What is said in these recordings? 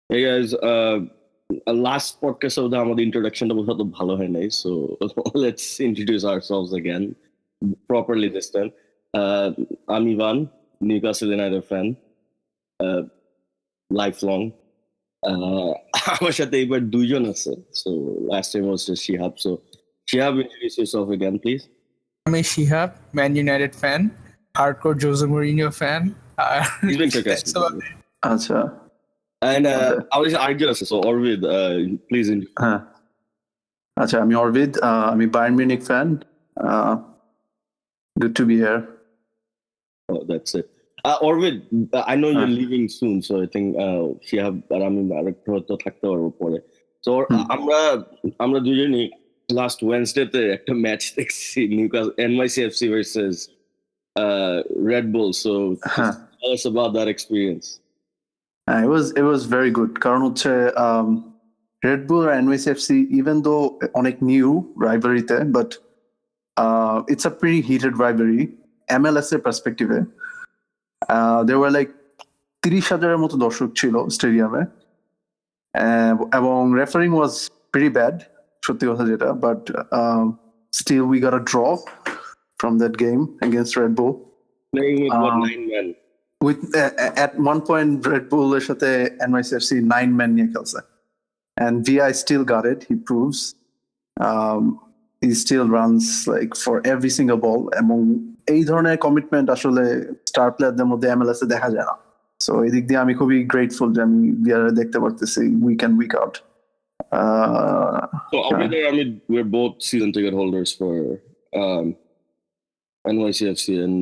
Hey guys, last podcast of the introduction was not bhalo, so let's introduce ourselves again properly this time. I'm Ivan, Newcastle United fan, uh, lifelong. আমার সাথে এবার দুইজন আছে, so last time was just Shihab. So Shihab, introduce yourself again, please. I'm a Shihab, Man United fan, hardcore Jose Mourinho fan. He's been sarcastic. That's about it. আচ্ছা And I was argue also, so Orvid, please introduce. হ্যাঁ আচ্ছা আমি অরবিদ আমি Bayern Munich fan good to be here Oh, that's it. Orvid, I know you're leaving soon, so I think Shihab আর আমি আরেকটু হয়তো থাকতে পারবো পরে। So আমরা দুজনই last Wednesday তে একটা ম্যাচ দেখছি, Newcastle NYCFC versus Red Bull. So tell us about that experience. it was very good কারণ হচ্ছে রেড বুল আর এনওয়াইসিএফসি ইভেন দো অনেক নিউ রাইভারিতে but it's a pretty heated rivalry MLS এর পার্সপেক্টিভে there were like 30,000-এর মতো দর্শক ছিল স্টেডিয়ামে এবং রেফারিং ওয়াজ প্রিটি ব্যাড সত্যি কথা যেটা but still we got a draw from that game against Red Bull Playing with what, 9 men? with at one point Red Bull এর সাথে NYCFC 9 men নিয়ে খেলছে and VI still got it. He proves he still runs like for every single ball এবং এই ধরনের commitment আসলে star প্লেয়ারদের মধ্যে MLS এ দেখা যায় না সো এই দিক দিয়ে আমি খুবই গ্রেটফুল যে আমি VAR দেখতে পারতেছি week in week out So obviously, I mean, we're both season ticket holders for NYCFC, and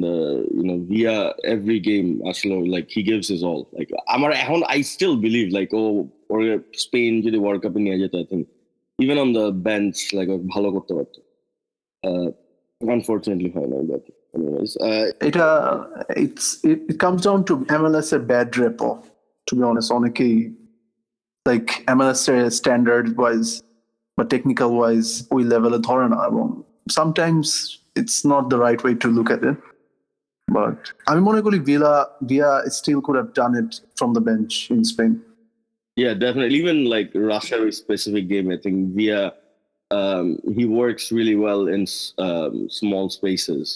via every game, actually, like he gives his all. Like I still believe, like, or Spain to the World Cup in Egypt, I think even on the bench, like bhalo korte parto. Unfortunately, final, but anyways, it comes down to MLS a bad repo. To be honest, অনেকেই like MLS standard wise but technical wise ওই লেভেলে ধরে না এবং sometimes it's not the right way to look at it but আমি মনে করি Villa still could have done it from the bench in Spain. Yeah, definitely. Even like Russia specific game, I think Villa he works really well in small spaces,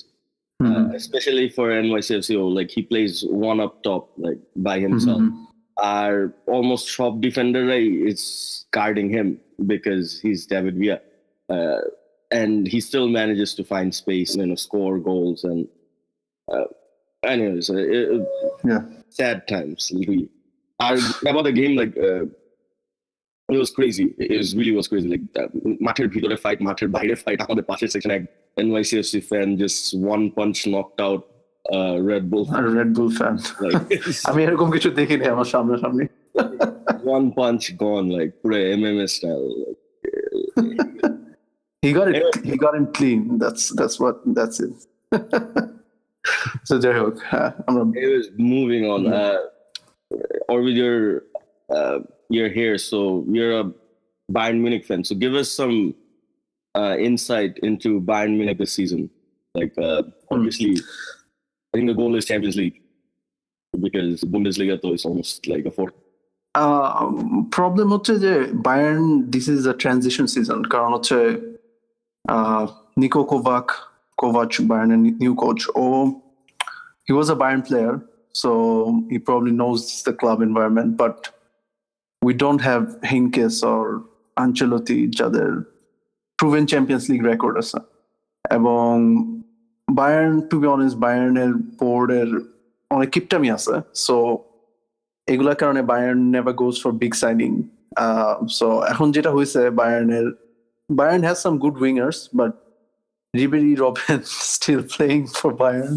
especially for NYCFC. Like he plays one up top, like by himself. Our almost top defender is guarding him because he's David Villa, and he still manages to find space and score goals. And anyways, sad times. About the game, like it was crazy. It really was crazy. Like মাঠের ভিতরে fight, মাঠের বাইরে fight. আমাদের পাশের section এক NYCFC fan just one punch knocked out Red Bull. A Red Bull fan. Like, আমি এরকম কিছু দেখিনি আমার সামনাসামনি. One punch gone, like পুরো MMA style. Like, he got him clean. That's it. So যাই হোক it was moving on. Or with you're here, so you're a Bayern Munich fan. So give us some insight into Bayern Munich this season. Like obviously, I think the goal is Champions League because Bundesliga is almost like a fourth. Problem হচ্ছে যে Bayern this is a transition season কারণ হচ্ছে Niko Kovac Bayern new coach. He was a Bayern player, so he probably knows the club environment, but we don't have Henkes or Ancelotti, যাদের proven Champions League record আছে এবং Bayern, to be honest, Bayern এর board এর অনেক কিপটামি আছে so এগুলার কারণে Bayern never goes for big signing. So এখন যেটা হয়েছে Bayern has some good wingers, but Ribery Robben still playing for Bayern.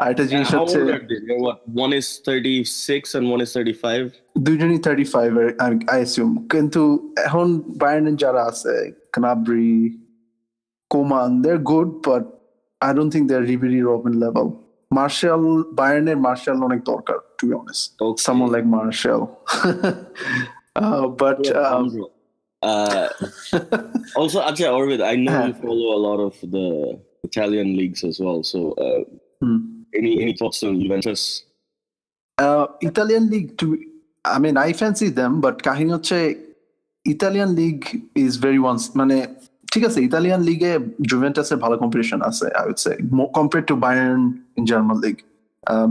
আরেকটা জিনিস হচ্ছে what, one is 36 and one is 35. দুইজনই 35 I assume কিন্তু এখন বায়ার্নের যারা আছে Gnabry, Coman, they're good but I don't think they're Ribery Robben level. Bayerner Martial অনেক দরকার to be honest. Okay. Someone like Martial. But also Acha Orvid, I know you follow a lot of the Italian leagues as well, so any thoughts on Juventus? Italian league I mean, I fancy them, but কাহিনী হচ্ছে Italian league is very once মানে ঠিক আছে Italian লিগে জুভেন্টাসের ভালো competition আছে I would say compared to Bayern in German league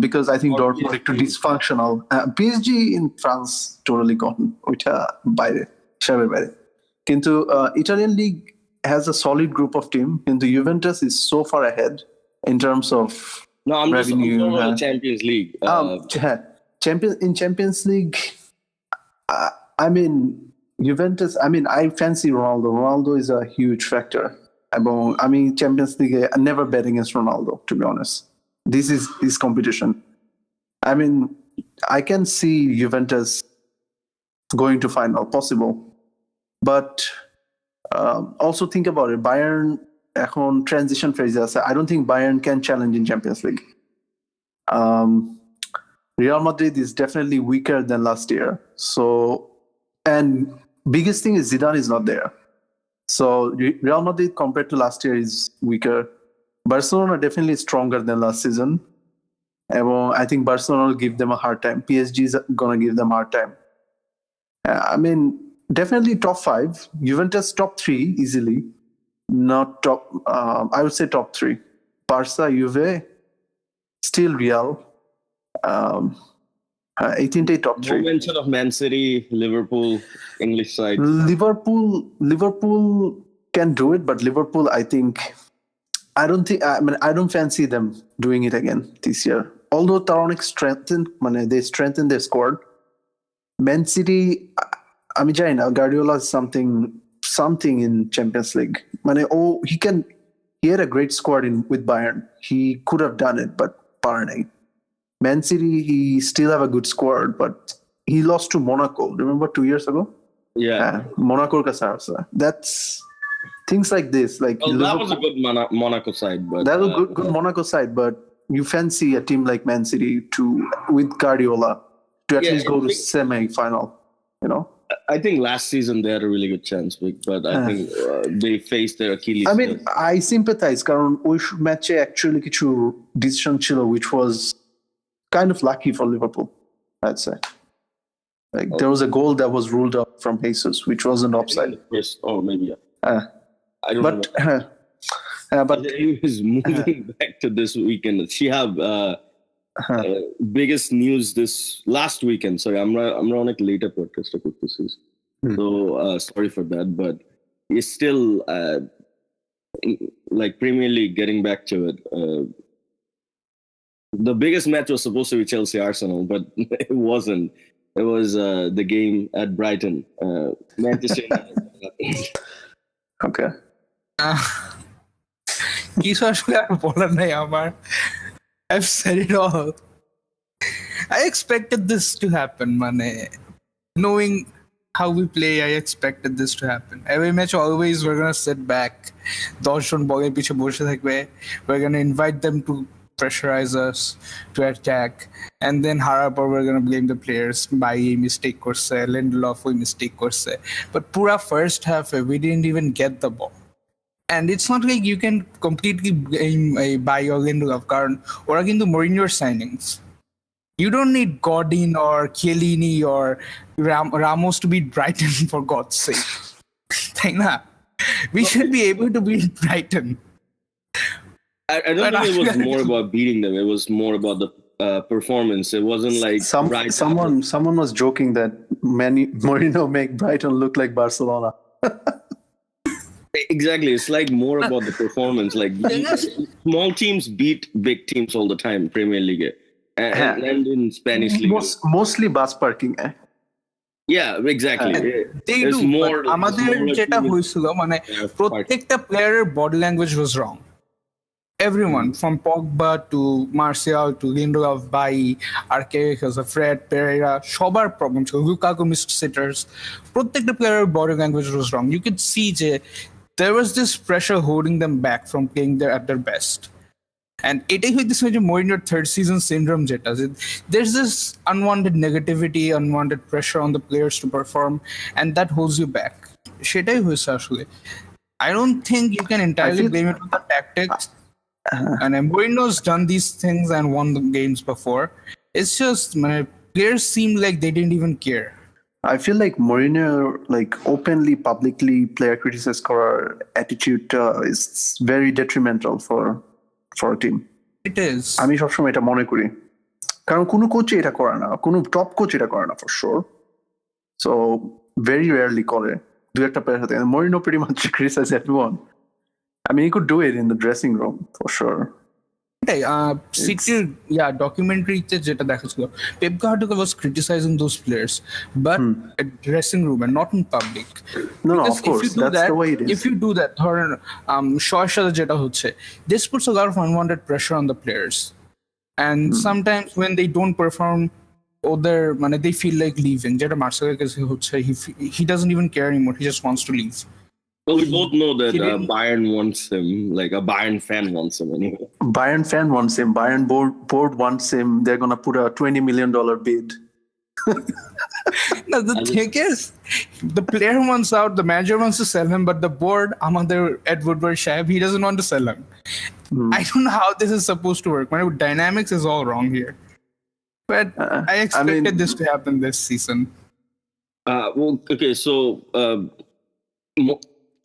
because I think Dortmund একটু dysfunctional PSG in France totally gone ওইটা বাইরে হিসাবের বাইরে কিন্তু Italian league has a solid group of team কিন্তু Juventus is so far ahead in terms of No, I'm revenue. just talking about Champions League. Champions League. I mean, Juventus. I mean, I fancy Ronaldo. Ronaldo is a huge factor. I mean, Champions League. I never bet against Ronaldo. To be honest, this is his competition. I mean, I can see Juventus going to final, possible, but also think about it. Bayern. এখন transition phase আছে. I don't think Bayern can challenge in Champions League. Real Madrid is definitely weaker than last year. So, and biggest thing is Zidane is not there. So Real Madrid compared to last year is weaker. Barcelona definitely stronger than last season. And I think Barcelona will give them a hard time. PSG is gonna give them a hard time. I mean, definitely top 5. Juventus top 3 easily. Not top, I would say top 3. Barca, Juve, still Real. 18 top 3. No mention of Man City, Liverpool, English side. Liverpool can do it, but Liverpool, I don't fancy them doing it again this year. Although Taronic they strengthened their squad. Man City, I mean, Guardiola is something in Champions League. He had a great squad with Bayern. He could have done it, but Bayern. Man City, he still have a good squad, but he lost to Monaco. Remember 2 years ago? Yeah. Monaco Casarsa. That's things like this. Like that was a good Monaco side, but that was a good Monaco side. But you fancy a team like Man City with Guardiola to at least go to semi-final. You know. I think last season they had a really good chance, but I think they faced their Achilles. I mean, I sympathize কারণ ওই ম্যাচে actually কিছু decision ছিল which was kind of lucky for Liverpool, I'd say. Like there was a goal that was ruled out from Jesus, which wasn't offside. Maybe. I don't know. But he is moving back to this weekend. Shihab, biggest news this last weekend. Sorry, I'm running a later podcast to put this is. So sorry for that, but it's still like Premier League getting back to it. The biggest match was supposed to be Chelsea Arsenal, but it wasn't. It was the game at Brighton. Manchester United. Okay. কিছু আসলে আর বলার নাই আমার I've said it all. I expected this to happen, knowing how we play, I expected this to happen. Every match always we're gonna sit back. 10 জন বলের পিছে বসে থাকবে. We're gonna invite them to pressurize us to attack, and then হারার পর we're gonna blame the players. By mistake করছে, Lindelof mistake করছে. But pura first half we didn't even get the ball. And it's not like you can completely blame by or Lindelof কারণ ওরা কিন্তু Mourinho's signings. You don't need Godin or Chiellini or Ramos to beat Brighton for God's sake. We should be able to beat Brighton. I don't think it was more about beating them. It was more about the performance. It wasn't like someone was joking that Mourinho make Brighton look like Barcelona. Exactly. It's like more about the performance. Like small teams beat big teams all the time, Premier League. And in Spanish League. Mostly bus parking, eh? Yeah, exactly. They do. আমাদের যেটা হয়েছিল প্রত্যেকটা প্লেয়ারের body language was wrong. Everyone from Pogba to Martial to Lindelof, Bailly, Arquez, Fred, Pereira, সবার problem ছিল. Lukaku missed sitters. প্রত্যেকটা প্লেয়ারের body language was wrong. You could see যে there was this pressure holding them back from playing at their best. And এটাই হইতেছে যে Mourinho's third season syndrome যেটা there's this unwanted negativity, unwanted pressure on the players to perform, and that holds you back. সেটাই হয়েছে আসলে. I don't think you can entirely blame it on the tactics. And Mourinho's done these things and won the games before. It's just players seemed like they didn't even care. I feel like Mourinho, like openly, publicly player criticize করার attitude is very detrimental for a team. It is. আমি সবসময় এটা মনে করি, কারণ কোনো কোচই এটা করে না, কোনো টপ কোচ এটা করে না for sure. So very rarely করে দু একটা প্লেয়ার সাথে. Mourinho pretty much criticize everyone. I mean, he could do it in the dressing room for sure. Cityর ডকুমেন্টারিতে যেটা দেখাচ্ছিল, Pep Guardiola was criticizing those players, but at dressing room and not in public. No, of course, that's the way it is. If you do that, ধরেন শয়ের সাথে যেটা হচ্ছে, this puts a lot of unwanted pressure on the players, and sometimes when they don't perform, they feel like leaving. যেটা মার্সেলের কাছে হচ্ছে, he doesn't even care anymore. He just wants to leave. Well, we both know that Bayern wants him, like a Bayern fan wants him anyway. Bayern fan wants him. Bayern board wants him. They're going to put a $20 million bid. No, the thing is, the player wants out, the manager wants to sell him, but the board, Ed Woodward Shihab, he doesn't want to sell him. I don't know how this is supposed to work. Dynamics is all wrong here. But I expected this to happen this season. Okay, so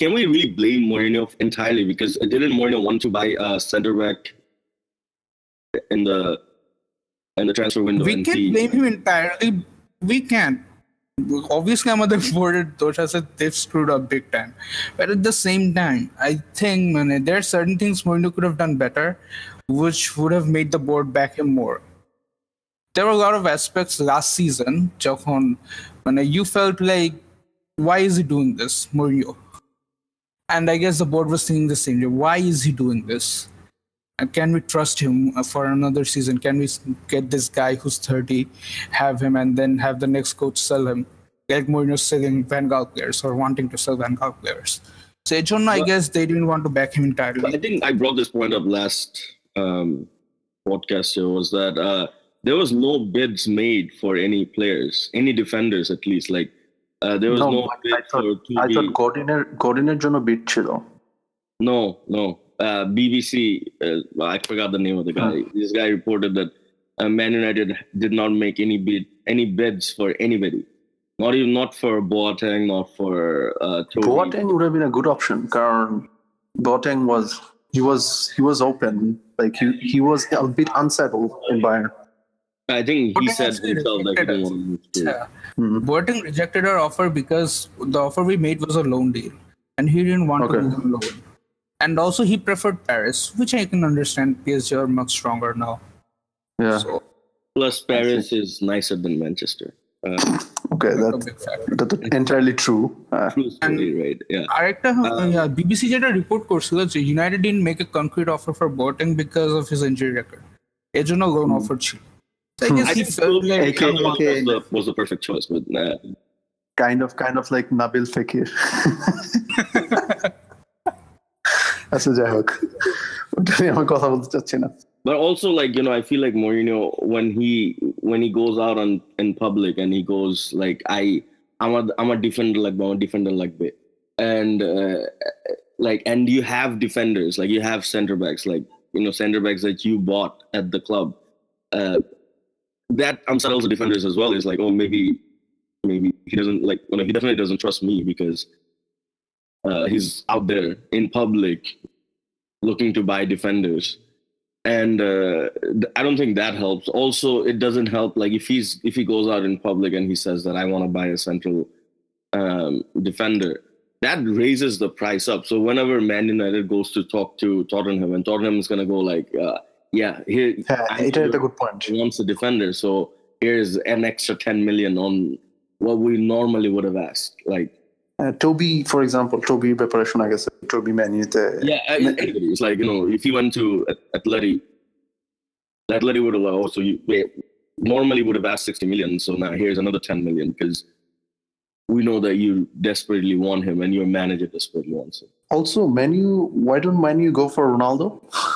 can we really blame Mourinho entirely? Because didn't Mourinho want to buy a center back in the transfer window? We can't blame him entirely. We can't. Obviously, আমাদের board they've screwed up big time. But at the same time, I think there are certain things Mourinho could have done better, which would have made the board back him more. There were a lot of aspects last season, যখন you felt like, why is he doing this, Mourinho? And I guess the board was thinking the same. Why is he doing this? And can we trust him for another season? Can we get this guy who's 30, have him, and then have the next coach sell him? Like Mourinho selling Van Gaal players or wanting to sell Van Gaal players. So I guess they didn't want to back him entirely. I think I brought this point up last podcast here, was that there was no bids made for any players, any defenders at least. Like there was no bid I thought Gordiner জন্য bid ছিল. No. BBC, I forgot the name of the guy. This guy reported that Man United did not make any bids for anybody. Not for Boateng, not for Toby. Boateng would have been a good option. Karan Boateng was open. Like he was a bit unsettled in Bayern. I think he said himself that he didn't want to move to. Boateng rejected our offer because the offer we made was a loan deal, and he didn't want to move on loan. And also, he preferred Paris, which I can understand. PSG are much stronger now. Yeah. So, plus, Paris is nicer than Manchester. Okay, that's entirely true. True story, right? Yeah. BBC যেটা report করছিল যে United didn't make a concrete offer for Boateng because of his injury record. এজন্য loan offer ছিল. So I guess he felt like was the perfect choice, but kind of like Nabil Fekir. আচ্ছা যাই হোক, ওটা নিয়ে আমি কথা বলতে চাচ্ছি না. But also, like, I feel like Mourinho, when he goes out in public and he goes like, I'm a defender like bit, and and you have defenders, like you have center backs, like center backs that you bought at the club. That unsettles the defenders as well. It's like, oh, maybe he doesn't like. He definitely doesn't trust me because he's out there in public looking to buy defenders. And I don't think that helps. Also, it doesn't help. Like if he goes out in public and he says that I want to buy a central defender, that raises the price up. So whenever Man United goes to talk to Tottenham, and Tottenham is gonna go like, here, it's a good point. He wants a defender, so here's an extra 10 million on what we normally would have asked. Like Toby, for example, Toby preparation, I guess. Toby Man United. Yeah, it's like if he went to Atleti would have also normally would have asked 60 million. So now here's another 10 million because we know that you desperately want him and your manager desperately wants him. Also, why don't Manu go for Ronaldo?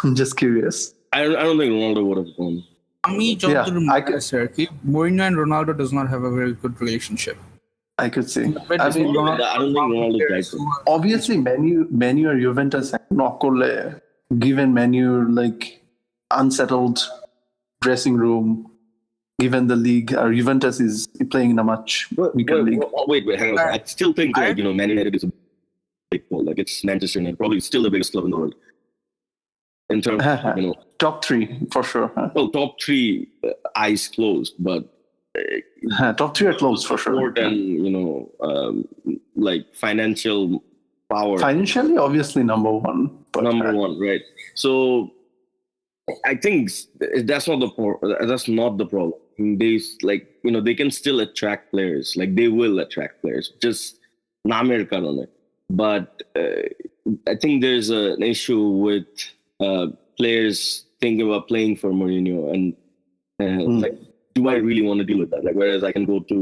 I'm just curious. I don't think Ronaldo would have gone. Mourinho and Ronaldo does not have a very good relationship. I could see. I don't think Ronaldo likes him. Obviously, Manu or Juventus not given Manu like unsettled dressing room, given the league. Juventus is playing in a much weaker league. Wait, hang on. I still think Man United is a big ball. Like it's Manchester United, probably still the biggest club in the world. In terms of, top 3 for sure. Well, top 3 eyes closed, but top 3 are closed for sure. Sport and like financial power. Financially, obviously number 1. But, number 1, right? So I think that's not the problem. They can still attract players. Like they will attract players. Just namer karone. But I think there's an issue with players thinking about playing for Mourinho and like, do I really want to deal with that? Like, whereas I can go to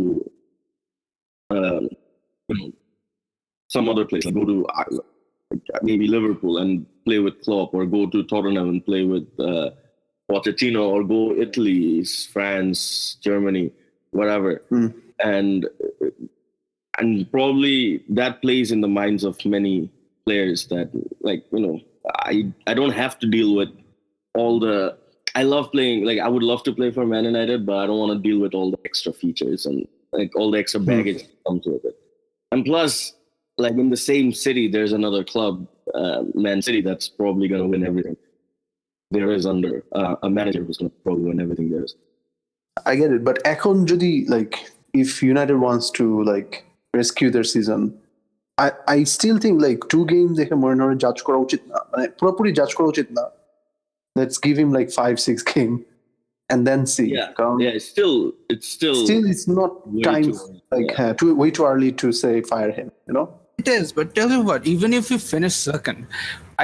some other place, like go to maybe Liverpool and play with Klopp, or go to Tottenham and play with Pochettino, or go Italy, France, Germany, whatever. And probably that plays in the minds of many players that, like, I don't have to deal with all the. I love playing. Like, I would love to play for Man United, but I don't want to deal with all the extra features and like all the extra baggage that comes with it. And plus, like in the same city, there's another club, Man City, that's probably going to win everything there is under a manager who's going to probably win everything there is. I get it, but এখন যদি like if United wants to like rescue their season, I still think like 2 games দেখে Mourinho judge করা উচিত না, মানে পুরোপুরি judge করা উচিত না. Let's give him like 5-6 game and then see. It's still it's not time way too early to say fire him, It is, but tell you what, even if we finish second,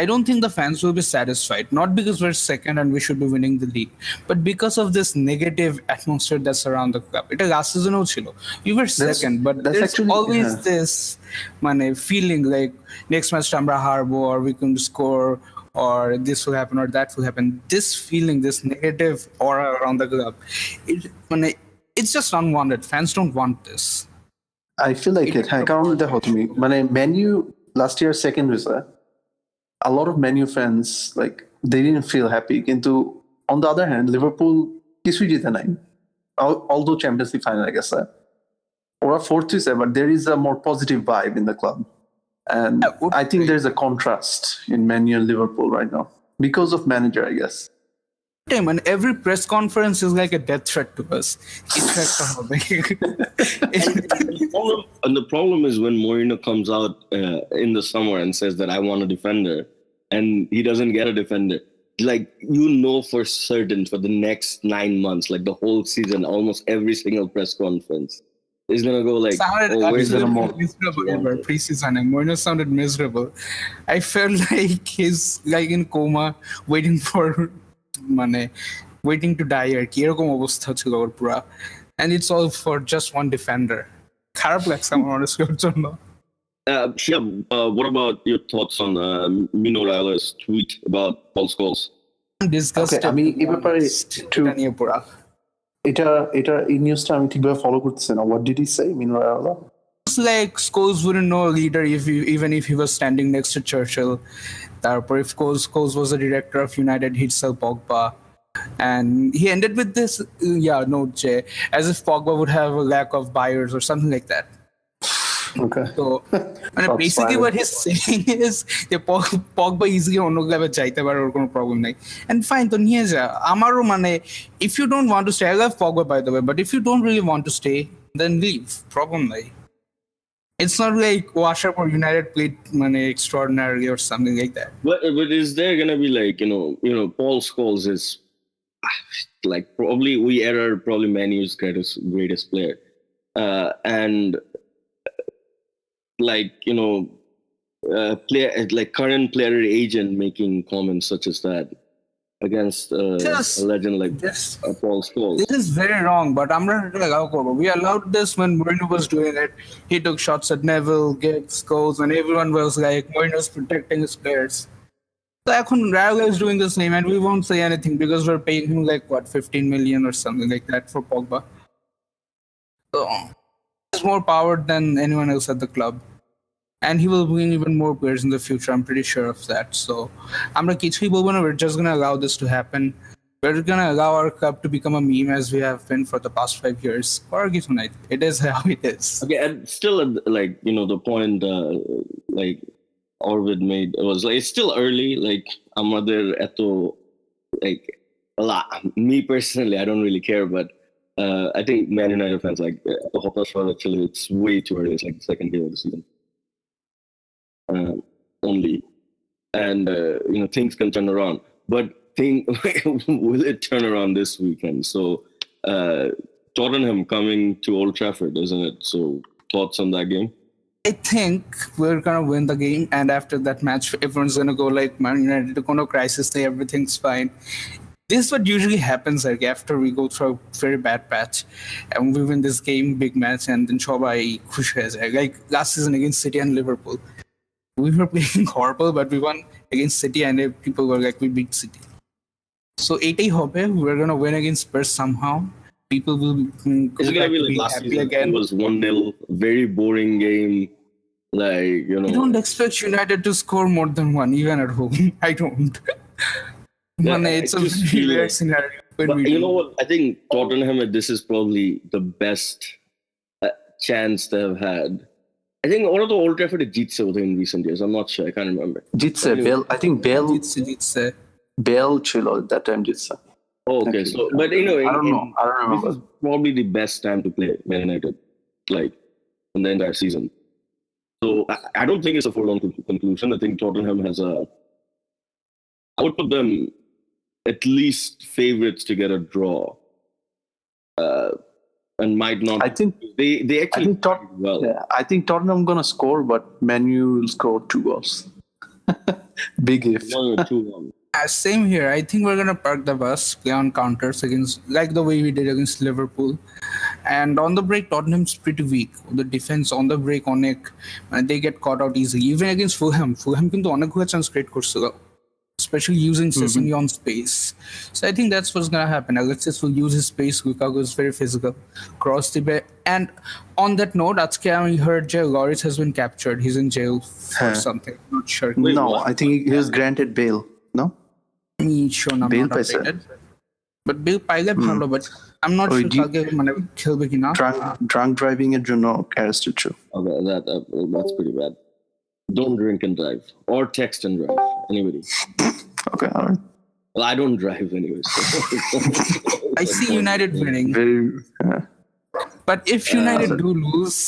I don't think the fans will be satisfied. Not because we're second and we should be winning the league, but because of this negative atmosphere that's around the club. It last season chilo. We were second, but there's actually, always this feeling like next match Tamra harbo, or we can score, or this will happen, or that will happen. This feeling, this negative aura around the club, it's just unwanted. Fans don't want this. I feel like it. কারণ দেখো তুমি মানে Man U last year second হয়েছে. A lot of Man U fans like they didn't feel happy. কিন্তু on the other hand, Liverpool কিছুই জিতে নাই. Although Champions League final গেছে. ওরা fourth হয়েছে, but there is a more positive vibe in the club. And I think there's a contrast in Man U and Liverpool right now because of manager, I guess. And every press conference is like a death threat to us. And the problem is when Mourinho comes out in the summer and says that I want a defender, and he doesn't get a defender. Like, for certain for the next 9 months, like the whole season, almost every single press conference is gonna go like, where's the miserable preseason? And Mourinho sounded miserable. I felt like he's like in coma, waiting to die আর কি এরকম অবস্থা ছিল ওর পুরা, and it's all for just one defender. খারাপ লাগছে আমার honestly ওর জন্য. Shihab, what about your thoughts on Mino Raio's tweet about Paul Scholes? I'm disgusted. আমি এই ব্যাপারে এটা এই নিউজটা আমি ঠিকভাবে ফলো করতেছি না. What did he say, Mino Raiola? It's like Scholes wouldn't know a leader even if he was standing next to Churchill. Therefore, if Scholes was the director of United, he'd sell Pogba. And he ended with this, note, as if Pogba would have a lack of buyers or something like that. Okay. So, basically what he's saying is, Pogba easily অন্য ক্লাবে যাইতে পারে, ওর কোনো problem নাই. And fine, তো নিয়ে যা. আমারও if you don't want to stay, I love Pogba by the way, but if you don't really want to stay, then leave. Problem নাই. It's not like Washer or United played extraordinarily or something like that. But is there gonna be like Paul Scholes is like probably Man U's greatest player, and like player like current player agent making comments such as that against a legend like Paul Scholes. This is very wrong, but we allowed this when Mourinho was doing it. He took shots at Neville, Giggs, Scholes, and everyone was like, Mourinho's protecting his players. So Raiola is doing the same, and we won't say anything because we're paying him like 15 million or something like that for Pogba. So he's more power than anyone else at the club. And he will bring even more players in the future. I'm pretty sure of that. So, we're just going to allow this to happen we're gonna allow our club to become a meme as we have been for the past 5 years. Or it is how it is. Okay, and still, like, the point, like, Orvid made was like, it's still early. Like, amader eto, like, me personally, I don't really care, but I think Man United fans, like, actually, it's way too early. It's like the second game of the season. Only. And, things can turn around. But will it turn around this weekend? So, Tottenham coming to Old Trafford, isn't it? So, thoughts on that game? I think we're gonna win the game, and after that match, everyone's gonna go like, Man United, no crisis, everything's fine. This is what usually happens, like, after we go through a very bad patch, and we win this game, big match, and then shobai khush hoye jay. Like last season against City and Liverpool, we were playing horrible, but we won against City, and people were like, we beat City. So 80 hope, we're gonna win against Spurs somehow. People will it's gonna be like last season again. It was 1-0, very boring game. Like, I don't expect United to score more than one, even at home. I don't. Yeah, it's a very rare scenario. But you know what? I think Tottenham, this is probably the best chance they have had. I think all of the Old Trafford Jitse in recent years. I'm not sure. I can't remember. Jitse, Bale. I think Bale. Jitse. Bale chilo that time Jitse. Oh, okay. So, but I don't know. I don't remember. This is probably the best time to play Man United, like, in the entire season. So I don't think it's a foregone conclusion. I think Tottenham has I would put them at least favorites to get a draw. And might not. I think they actually well. Yeah, I think Tottenham gonna score, but Man U will score 2 goals. Big if. 1 or 2-1. Same here. I think we're gonna park the bus, play on counters against, like the way we did against Liverpool. And on the break, Tottenham's pretty weak. The defense on the break, they get caught out easily. Even against Fulham কিন্তু অনেকগুলো chance create করছিল, especially using Sessegnon on space. So I think that's what's gonna happen. Alexis will use his space. Lukaku is very physical. Cross the bay. And on that note, I heard Lloris has been captured. He's in jail for something. Not sure. Wait, no, what? I think he was granted bail. No? Sure, I'm not updated. But Bill পাইলে ভালো, but I'm not sure কালকে খেলবে কিনা. Drunk driving এর জন্য arrested too. Okay, that's pretty bad. Don't drink and drive, or text and drive. Anybody? Okay, all right. Well, I don't drive anyway. So. I see United winning. But if United do lose,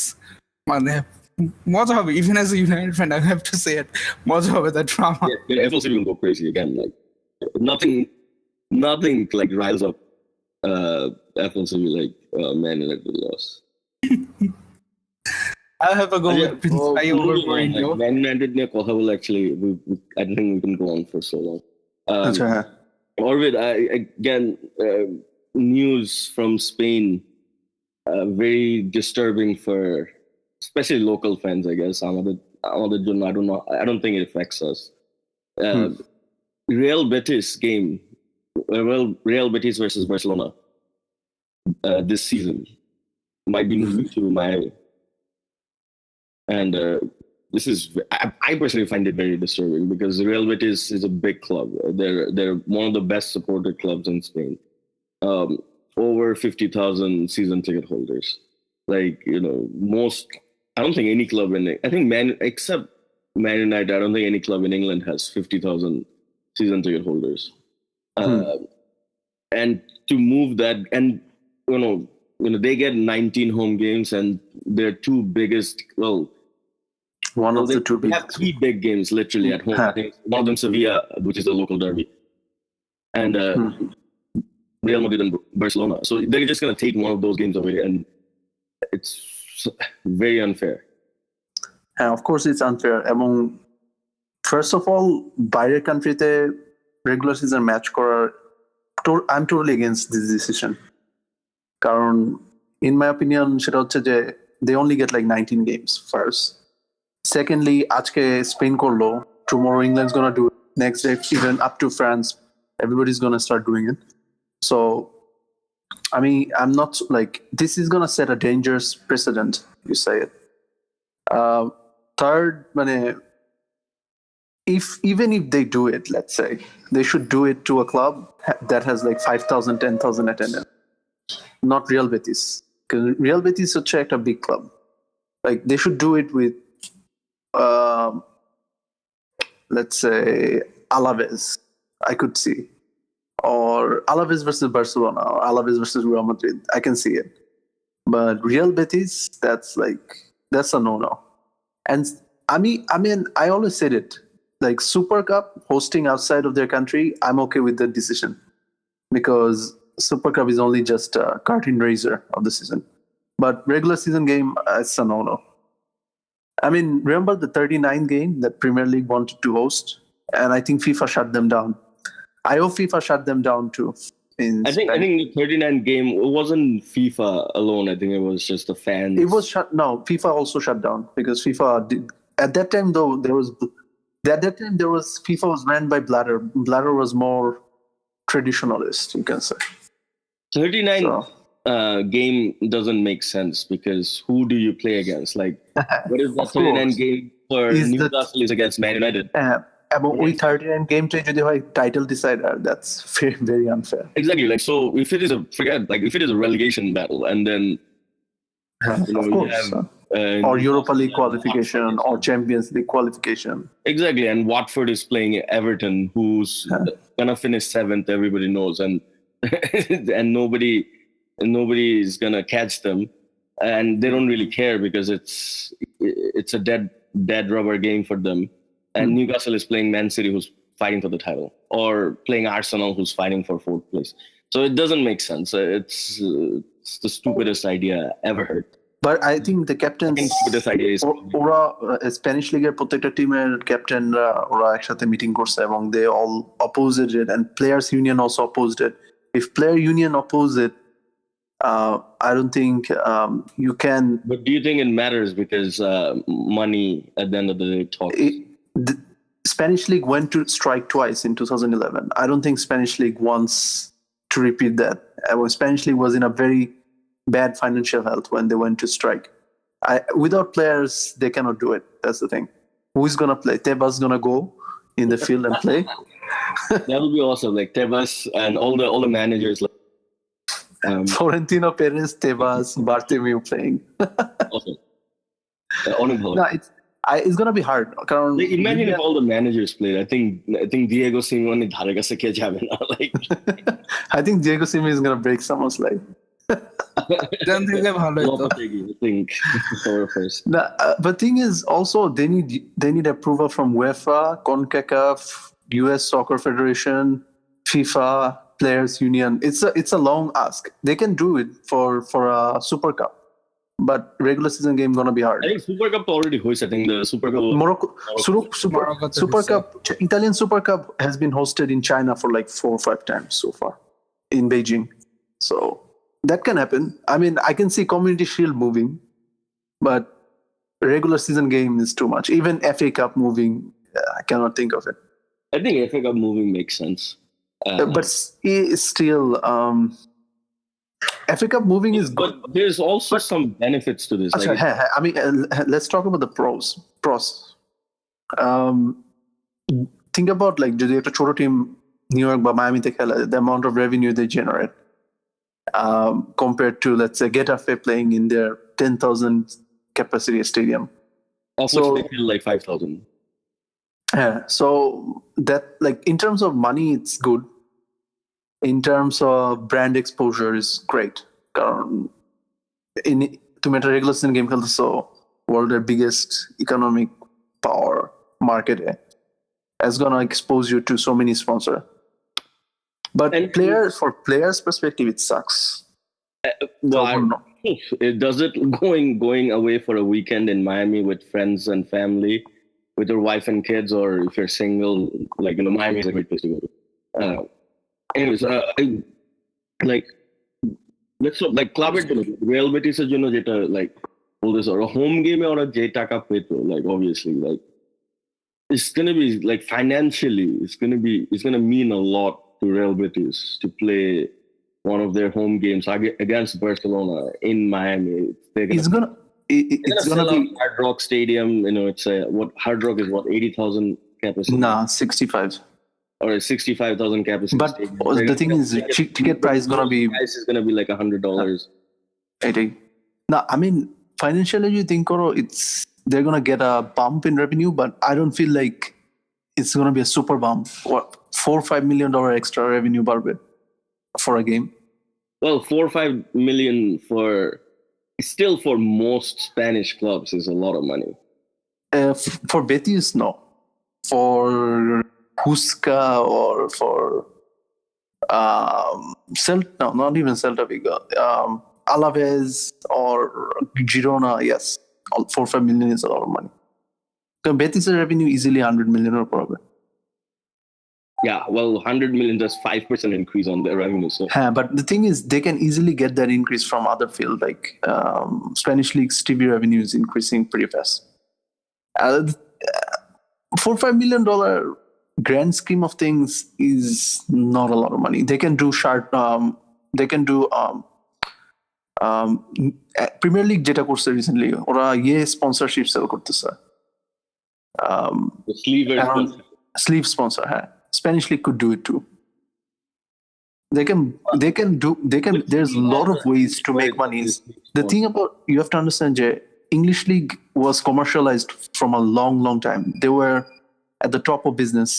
মজা হবে. Even as a United fan, I have to say it. মজা হবে, that drama. Yeah, FLCB will go crazy again. Like nothing like riles up FLCB like Man United loss. I'll have a go with Prince Pai over Mourinho. Man United will actually. I don't think we can go on for so long. That's right. Orvid, again, news from Spain. Very disturbing for especially local fans, I guess. I don't know. I don't think it affects us. Real Betis game. Real Betis versus Barcelona this season might be moving to Miami. And this is, I personally find it very disturbing because Real Betis is a big club. They're one of the best supported clubs in Spain. Over 50,000 season ticket holders. Like, I don't think any club except Man United, I don't think any club in England has 50,000 season ticket holders. And to move that, and they get 19 home games, and their two biggest, the two biggest. They have 3 big games literally at home. I think one of them Sevilla, which is the local derby, and Real Madrid and Barcelona. So they're just gonna take one of those games away, and it's very unfair. And of course, it's unfair. First of all, বাইরের countryতে regular season match করার, I'm totally against this decision. কারণ in my opinion, সেটা হচ্ছে যে they only get like 19 games first. Secondly, আজকে Spain করলো, tomorrow England's gonna do it. Next day, even up to France, everybody's gonna start doing it. So, I mean, I'm not like, this is gonna set a dangerous precedent, you say it. Third, even if they do it, let's say, they should do it to a club that has like 5,000, 10,000 attendance, not Real Betis. Because Real Betis is such a big club. Like they should do it with, let's say, Alaves. I could see, or Alaves versus Barcelona, or Alaves versus Real Madrid. I can see it, but Real Betis, that's a no-no. And I mean, I always said it. Like Super Cup hosting outside of their country, I'm okay with the decision because Super Cup is only just a curtain raiser of the season. But regular season game, it's a no-no. I mean, remember the 39 game that Premier League wanted to host? And I think FIFA shut them down. I hope FIFA shut them down too. I think the 39 game, it wasn't FIFA alone. I think it was just the fans. It was shut. No, FIFA also shut down because FIFA did. At that time, though, FIFA was ran by Blatter. Blatter was more traditionalist, you can say. 39 game doesn't make sense because who do you play against? Like, what is that 39 game for Newcastle is against Man United? About we 39 game to the title decider, that's very, very unfair. Exactly. Like, so if it is a relegation battle, and then you have, or Europa League qualification or Champions League qualification. Exactly, and Watford is playing Everton, who's gonna finish 7th. Everybody knows, and and nobody is gonna catch them, and they don't really care because it's a dead rubber game for them. And Newcastle is playing Man City, who's fighting for the title, or playing Arsenal, who's fighting for 4th place. So it doesn't make sense. It's the stupidest idea ever heard. But I think the captains, stupidest idea is Spanish League প্রত্যেকটা টিমের ক্যাপ্টেনরা ওরা একসাথে meeting করছে এবং they all opposed it and players union also opposed it. If player union oppose it, I don't think you can. But do you think it matters because money at the end of the day talks? The Spanish League went to strike twice in 2011. I don't think Spanish League wants to repeat that. Spanish League was in a very bad financial health when they went to strike. Without players, they cannot do it. That's the thing. Who is going to play? Tebas going to go in the field and play? That would be awesome. Like Tebas and all the managers. Florentino Perez, Tebas, Bartomeu playing. Awesome. No, it's going to be hard. Like, imagine if all the managers played. I think Diego Simeone dhare kache ke jabe na. Like, I think Diego Simeone is going to break someone's leg. But thing is also they need approval from UEFA, CONCACAF, US Soccer Federation, FIFA, Players Union. It's a long ask. They can do it for a Super Cup, but regular season game gonna be hard. I think Super Cup already hosts. I think the Super Cup. Super Cup, Italian Super Cup has been hosted in China for like 4 or 5 times so far, in Beijing. So that can happen. I mean, I can see Community Shield moving, but regular season game is too much. Even FA Cup moving, I cannot think of it. I think FA Cup moving makes sense. But it's still, FA Cup moving is good. But there's also some benefits to this. I mean, let's talk about the pros. Think about like, যদি একটা ছোট team New York বা Miami-তে খেলে, the amount of revenue they generate. Compared to, let's say, Getafe playing in their 10,000 capacity stadium. Of which they feel like 5,000. So that, like, in terms of money, it's good. In terms of brand exposure, is great. To make a regular season game, so world's biggest economic power market is gonna expose you to so many sponsors. But for players' perspective, it sucks. Does it going away for a weekend in Miami with friends and family, with your wife and kids, or if you're single, like, Miami is a great place to go. Anyways, let's look, like, club it, Real Betis is, like, all this, or a home game or a J Taka Petro, like, obviously, like, it's gonna be, like, financially, it's gonna mean a lot to Real Betis to play one of their home games against Barcelona in Miami. It's gonna be Hard Rock Stadium. It's Hard Rock is 80,000 capacity. Nah, 65. Or a 65,000 capacity. But the thing is, ticket price is gonna be price is gonna be like $100. 80. Now, I mean, financially, you think they're gonna get a bump in revenue, but I don't feel like it's gonna be a super bump. What, $4-5 million extra revenue barbe for a game? Well, 4-5 million for most Spanish clubs is a lot of money. For Betis, no. For Huesca or for no, not even Celta Vigo. Alaves or Girona, yes. 4-5 million is a lot of money. So Betis' revenue easily 100 million or probably. Yeah, well, 100 million, that's 5% increase on their revenue. So. But the thing is, they can easily get that increase from other field. Like Spanish League's TV revenue is increasing pretty fast. $4-5 million grand scheme of things is not a lot of money. They can do Premier League যেটা করছে recently, ওরা sponsorship sell করতেছে. Sleeve sponsor, Spanish League could do it too. There's a lot of ways to make money. The thing about, you have to understand, English League was commercialized from a long time. They were at the top of business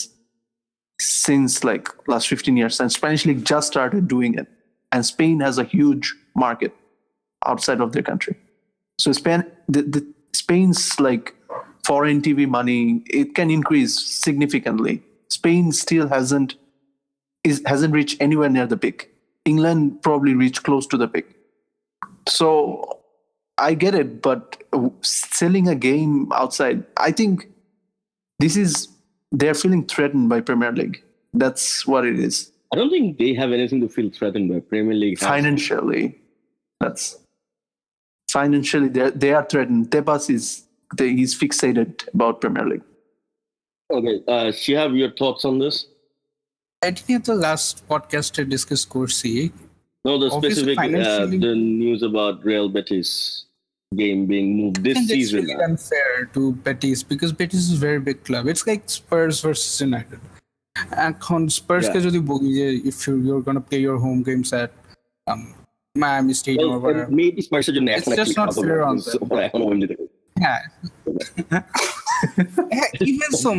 since like last 15 years, and Spanish League just started doing it. And Spain has a huge market outside of their country. So Spain's like foreign TV money, it can increase significantly. Spain still hasn't reached anywhere near the peak. England probably reached close to the peak. So I get it, but selling a game outside, I think they're feeling threatened by Premier League. That's what it is. I don't think they have anything to feel threatened by Premier League. Financially, they are threatened. Tebas he's fixated about Premier League. Okay, Shihab, your thoughts on this? I think the last podcast I discussed Corsi. No, the specific the news about Real Betis game being moved this season. It's really unfair to Betis because Betis is a very big club. It's like Spurs versus United. And Spurs if you're going to play your home games at Miami Stadium or whatever. Maybe Spurs it's just not fair on them. Yeah. Even so,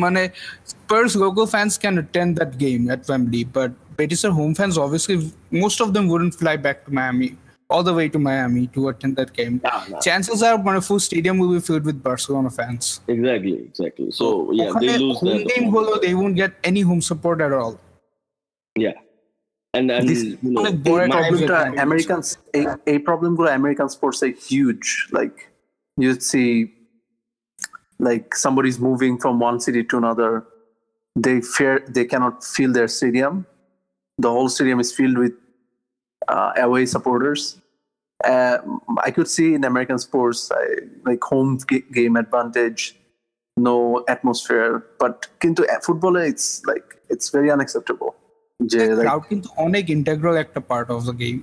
Spurs local fans can attend that game at Wembley, but Betis are home fans. Obviously, most of them wouldn't fly back to Miami, all the way to Miami to attend that game. No. Chances are, a full stadium will be filled with Barcelona fans. Exactly. So yeah, they lose home game. They won't get any home support at all. Yeah. And problem American sports are huge. Like you'd see, like somebody's moving from one city to another. They cannot fill their stadium. The whole stadium is filled with away supporters. I could see in American sports like home game advantage, no atmosphere. But into football, it's very unacceptable. Crowd কিন্তু অনেক integral একটা part of the game.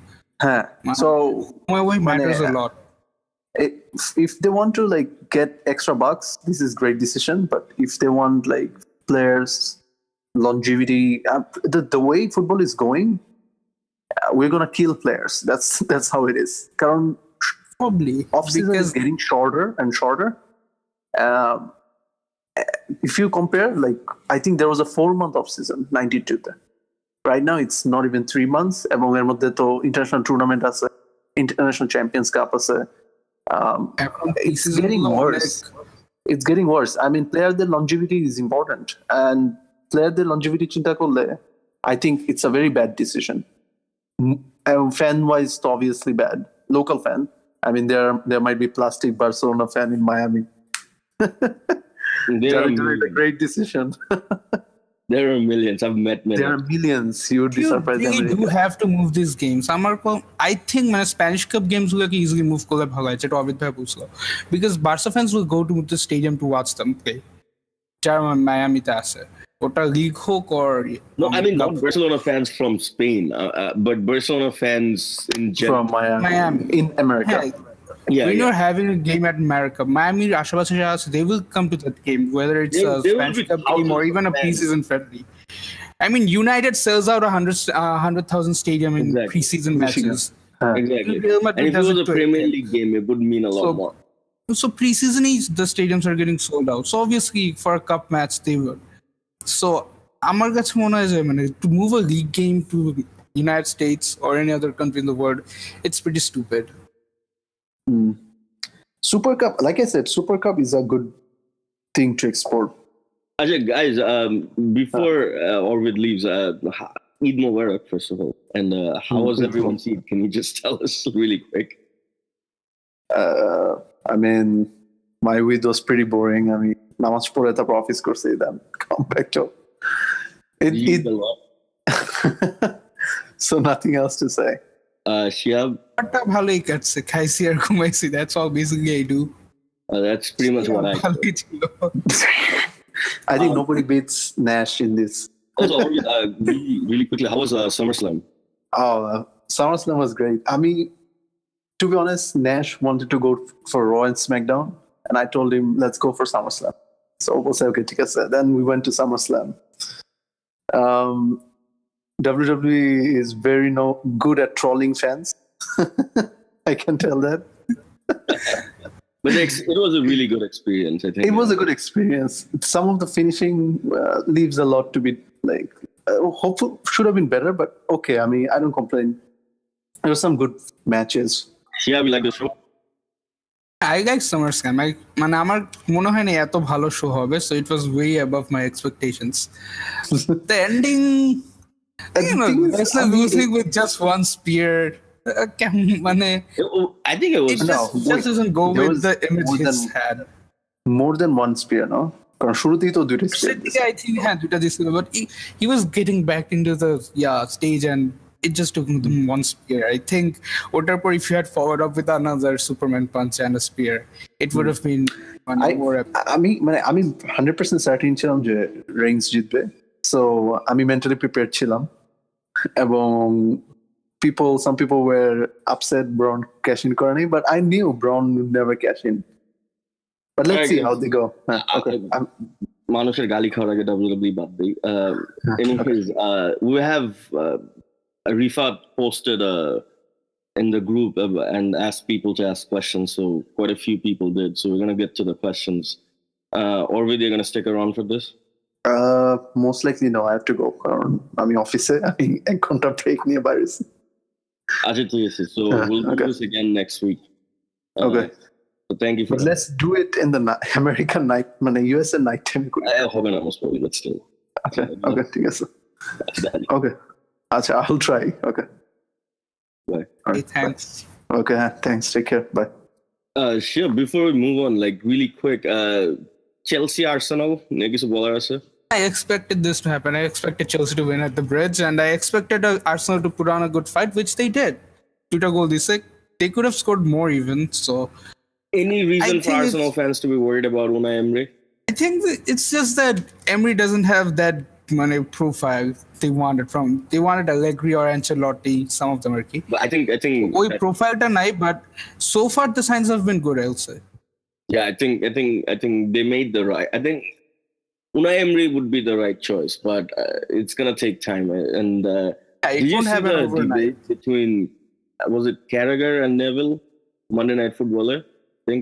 So matters a lot. If they want to like get extra bucks, this is great decision. But if they want like players longevity, the way football is going, we're gonna kill players. That's how it is. Probably off-season is getting shorter and shorter. If you compare, like I think there was a 4-month off-season, 92. Right now it's not even 3 months. এবং এর মধ্যে তো international tournament আছে, international champions cup আছে. It's getting worse. It's getting worse. I mean, player longevity is important, and player longevity chinta korle, I think it's a very bad decision. Fan wise, obviously bad. Local fan, I mean, there might be plastic Barcelona fan in Miami. It's a great decision. There are millions. I've met many. There are millions. You would be surprised. You really do have to move these games. I think Spanish Cup games will easily move because Barca fans will go to the stadium to watch them play. Miami Ota league hook or no, I mean not Barcelona fans from Spain, but Barcelona fans in general. From Miami. In America. when you're having a game at America, Miami, they will come to that game, whether it's a Spanish Cup game or even a preseason friendly. I mean, United sells out 100,000 stadium in preseason matches. Exactly. And if it was a Premier League game, it would mean a lot more. So preseason, the stadiums are getting sold out. So obviously, for a cup match, they would. So, আমার কাছে মনে হয় যে to move a league game to United States or any other country in the world, it's pretty stupid. Super Cup, like I said, Super Cup is a good thing to export. Ajay, guys, before Orvid leaves, Eid Mubarak, first of all. And how was everyone's Eid? Can you just tell us really quick? I mean, my Eid was pretty boring. I mean, namaz pore tapor office korche, then come back to it. A lot. So nothing else to say. Shihab? That's all basically I do. That's pretty much what I do. I think nobody beats Nash in this. Also, really quickly, how was SummerSlam? Oh, SummerSlam was great. I mean, to be honest, Nash wanted to go for Raw and SmackDown, and I told him, let's go for SummerSlam. So we'll say, okay, then we went to SummerSlam. WWE is very good at trolling fans. I can tell that. But it was a really good experience, I think. It was a good experience. Some of the finishing leaves a lot to be like. Hopeful should have been better, but okay. I mean, I don't complain. There were some good matches. Yeah, we like the show. I like SummerSlam. আমার মনে হয় না এত ভালো show হবে, so it was way above my expectations. The ending, losing with just one spear. I think it was. Just doesn't go with the image he's had. More than one spear, no? কারণ শুরুতেই তো দুটো spear. I think দুটো দিছিল, but he was getting back into the stage and it just took him one spear. I think if you had followed up with another Superman punch and a spear, it would have been more epic. আমি 100% certain ছিলাম যে Reigns জিতবে, so আমি mentally prepared ছিলাম, এবং some people were upset Braun cash in করনি, but I knew Braun would never cash in. But let's see how they go. Okay. মানুষের গালি খাওয়ার আগে WWE বাদ দেই. Anyways, we have Rifat posted in the group and asked people to ask questions, so quite a few people did. So we're gonna get to the questions. Orvid, you're gonna stick around for this? Most likely no. I have to go. I'm in office. I'm contact break nearby. So we'll do this again next week. Okay. So thank you for that. Let's do it in the American night, US night time. But still. Okay. Okay. I'll try. Okay. Bye. Hey, thanks. Okay, thanks. Take care. Bye. Sure. Before we move on, like really quick, Chelsea Arsenal. I expected this to happen. I expected Chelsea to win at the Bridge, and I expected Arsenal to put on a good fight, which they did. They could have scored more even. So, any reason for Arsenal fans to be worried about Unai Emery? I think it's just that Emery doesn't have that profile they wanted Allegri or Ancelotti. Some of them are key. But I think profile but so far the signs have been good, I'll say. Yeah, I think they made the right. I think Unai Emery would be the right choice, but it's gonna take time. And it won't happen overnight. Debate between was it Carragher and Neville, Monday Night Footballer? I think.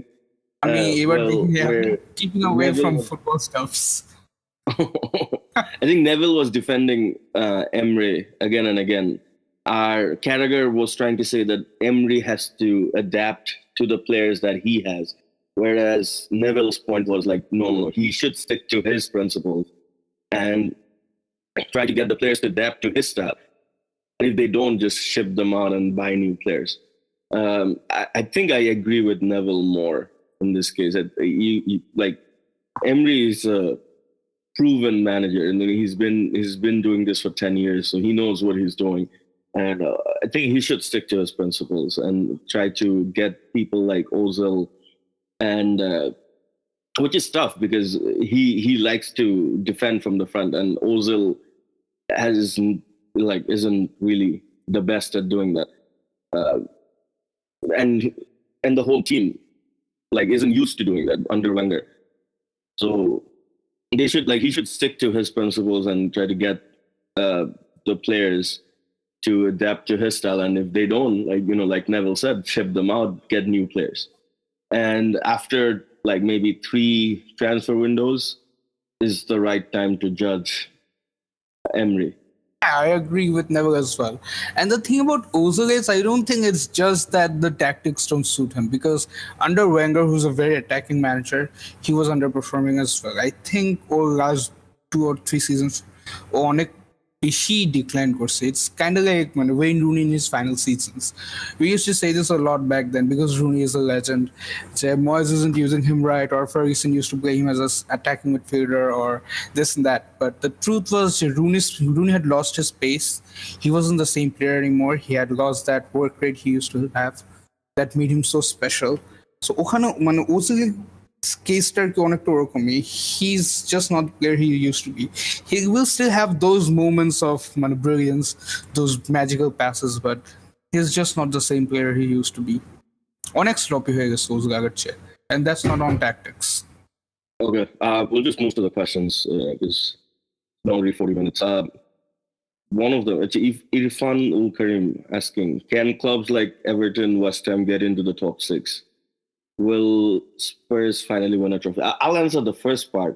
I mean, keeping away from football stuffs. I think Neville was defending Emery again and again. Carragher was trying to say that Emery has to adapt to the players that he has, whereas Neville's point was like, no, he should stick to his principles and try to get the players to adapt to his style. And if they don't, just ship them out and buy new players. I think I agree with Neville more in this case. Like Emery is a proven manager, and he's been doing this for 10 years, so he knows what he's doing. And I think he should stick to his principles and try to get people like Ozil, and which is tough because he likes to defend from the front, and Ozil isn't really the best at doing that. And and the whole team like isn't used to doing that under Wenger. So he should stick to his principles and try to get the players to adapt to his style. And if they don't, like Neville said, ship them out, get new players. And after like maybe 3 transfer windows is the right time to judge Emery. I agree with Neville as well. And the thing about Ozil is, I don't think it's just that the tactics don't suit him, because under Wenger, who's a very attacking manager, he was underperforming as well. I think over the last 2 or 3 seasons, অনেক বেশি decline করছে. It's kind of like when Wayne Rooney in his final seasons. We used to say this a lot back then because Rooney is a legend. Moyes isn't using him right, or Ferguson used to play him as an attacking midfielder or this and that. But the truth was Rooney had lost his pace. He wasn't the same player anymore. He had lost that work rate he used to have that made him so special. So ওখানে মানে Ozil case-টা অনেকটা ওরকমই. He's just not the player he used to be. He will still have those moments of brilliance, those magical passes, but he's just not the same player he used to be. অনেক sloppy হয়ে গেছে Ozil আগের চেয়ে, and that's not on tactics. Okay, we'll just move to the questions because it's only 40 minutes. One of them, it's Irfan Ul Karim asking, can clubs like Everton, West Ham get into the top 6? Will Spurs finally win a trophy? I'll answer the first part.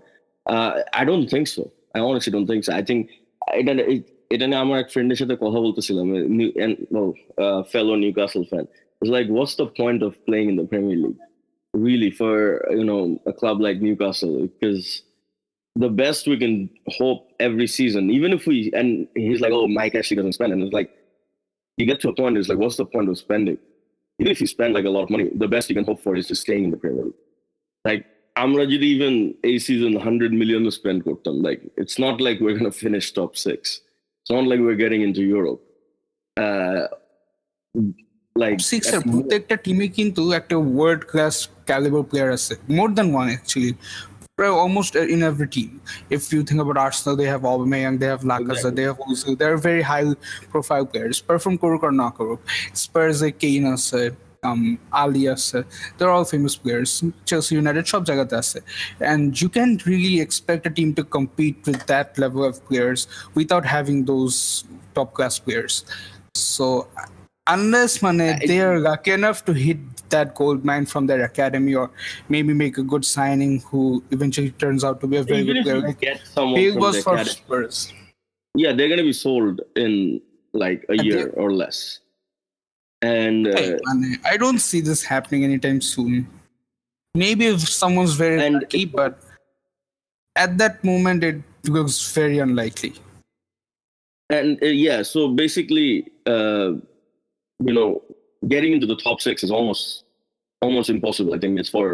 I don't think so. I honestly don't think so. I think এটা নিয়ে আমার এক ফ্রেন্ডের সাথে কথা বলতেছিলাম, fellow Newcastle fan. It's like, what's the point of playing in the Premier League, really, for a club like Newcastle? Because the best we can hope every season, even if and he's like, oh, Mike actually doesn't spend, and it's like, you get to a point, it's like, what's the point of spending? Even if you spend like a lot of money, the best you can hope for is just staying in the Premier League. Like, আমরা যদি even a season 100 million to spend করতাম, like, it's not like we're going to finish top 6. It's not like we're getting into Europe. Like 6 এর প্রত্যেকটা টিমে কিন্তু একটা world class caliber player আছে, more than one actually. Almost in every team. If you think about Arsenal, they have Aubameyang, they have Lacazette, they have Ozil. They're very high-profile players. Perform koruk or not koruk. Spurs, Kane, Ali, they're all famous players. Chelsea United, সব জায়গাতে আছে. And you can't really expect a team to compete with that level of players without having those top-class players. So unless they are lucky enough to hit that gold mine from their academy, or maybe make a good signing who eventually turns out to be a very good player. Like Bale was for Spurs. Yeah, they're going to be sold in like a year or less. And I don't see this happening anytime soon. Maybe if someone's very lucky, but at that moment it looks very unlikely. And so basically, getting into the top 6 is almost impossible. I think it's for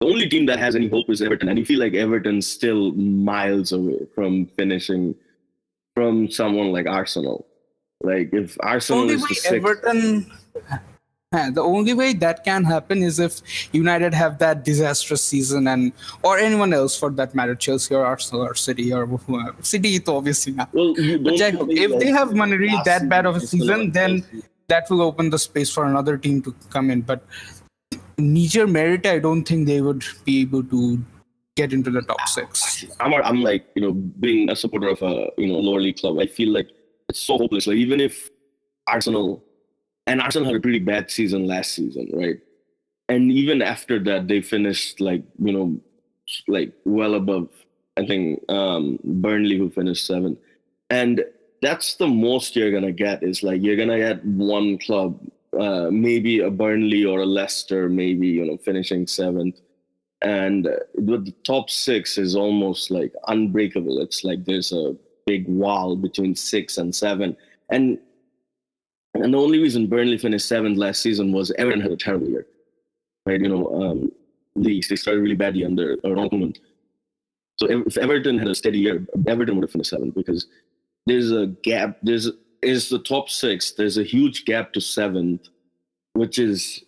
the only team that has any hope is Everton, and you feel like Everton's still miles away from finishing from someone like Arsenal. Like, if Arsenal is the 6th, the only way that can happen is if United have that disastrous season, or anyone else for that matter, Chelsea or Arsenal or City or whoever. City, obviously not. Well, but if they have really that bad of a season, then that will open the space for another team to come in. But Niger merit, I don't think they would be able to get into the top 6. I'm like, being a supporter of a lower league club, I feel like it's so hopeless. Like, even if Arsenal had a pretty bad season last season, right? And even after that, they finished like well above, I think, Burnley, who finished 7th. And that's the most you're going to get, is like, you're going to get one club, maybe a Burnley or a Leicester, maybe, finishing 7th. And the top 6 is almost like unbreakable. It's like there's a big wall between 6 and 7. And the only reason Burnley finished 7th last season was Everton had a terrible year, right? They started really badly under Orvid. So if Everton had a steady year, Everton would have finished 7th, because there's a gap. Is the top 6. There's a huge gap to 7th, which is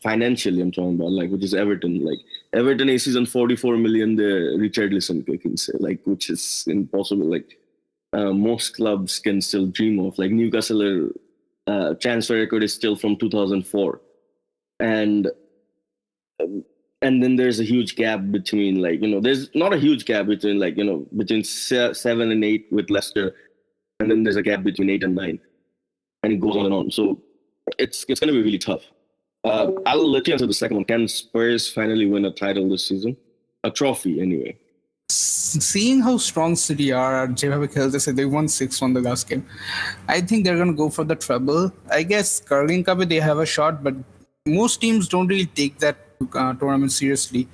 financially, I'm talking about, like, which is Everton. Like, Everton a season 44 million, the Richarlison, you can say, like, which is impossible. Like, most clubs can still dream of. Like, Newcastle transfer record is still from 2004. and then there's a huge gap between there's not a huge gap between between 7 and 8 with Leicester, and then there's a gap between 8 and 9, and it goes on and on. So it's going to be really tough. I'll let you answer the second one. Can Spurs finally win a title this season? A trophy, anyway. Seeing how strong City are, they said they won 6-1 the last game. I think they're going to go for the treble. I guess Carling Cup, they have a shot, but most teams don't really take that tournament seriously.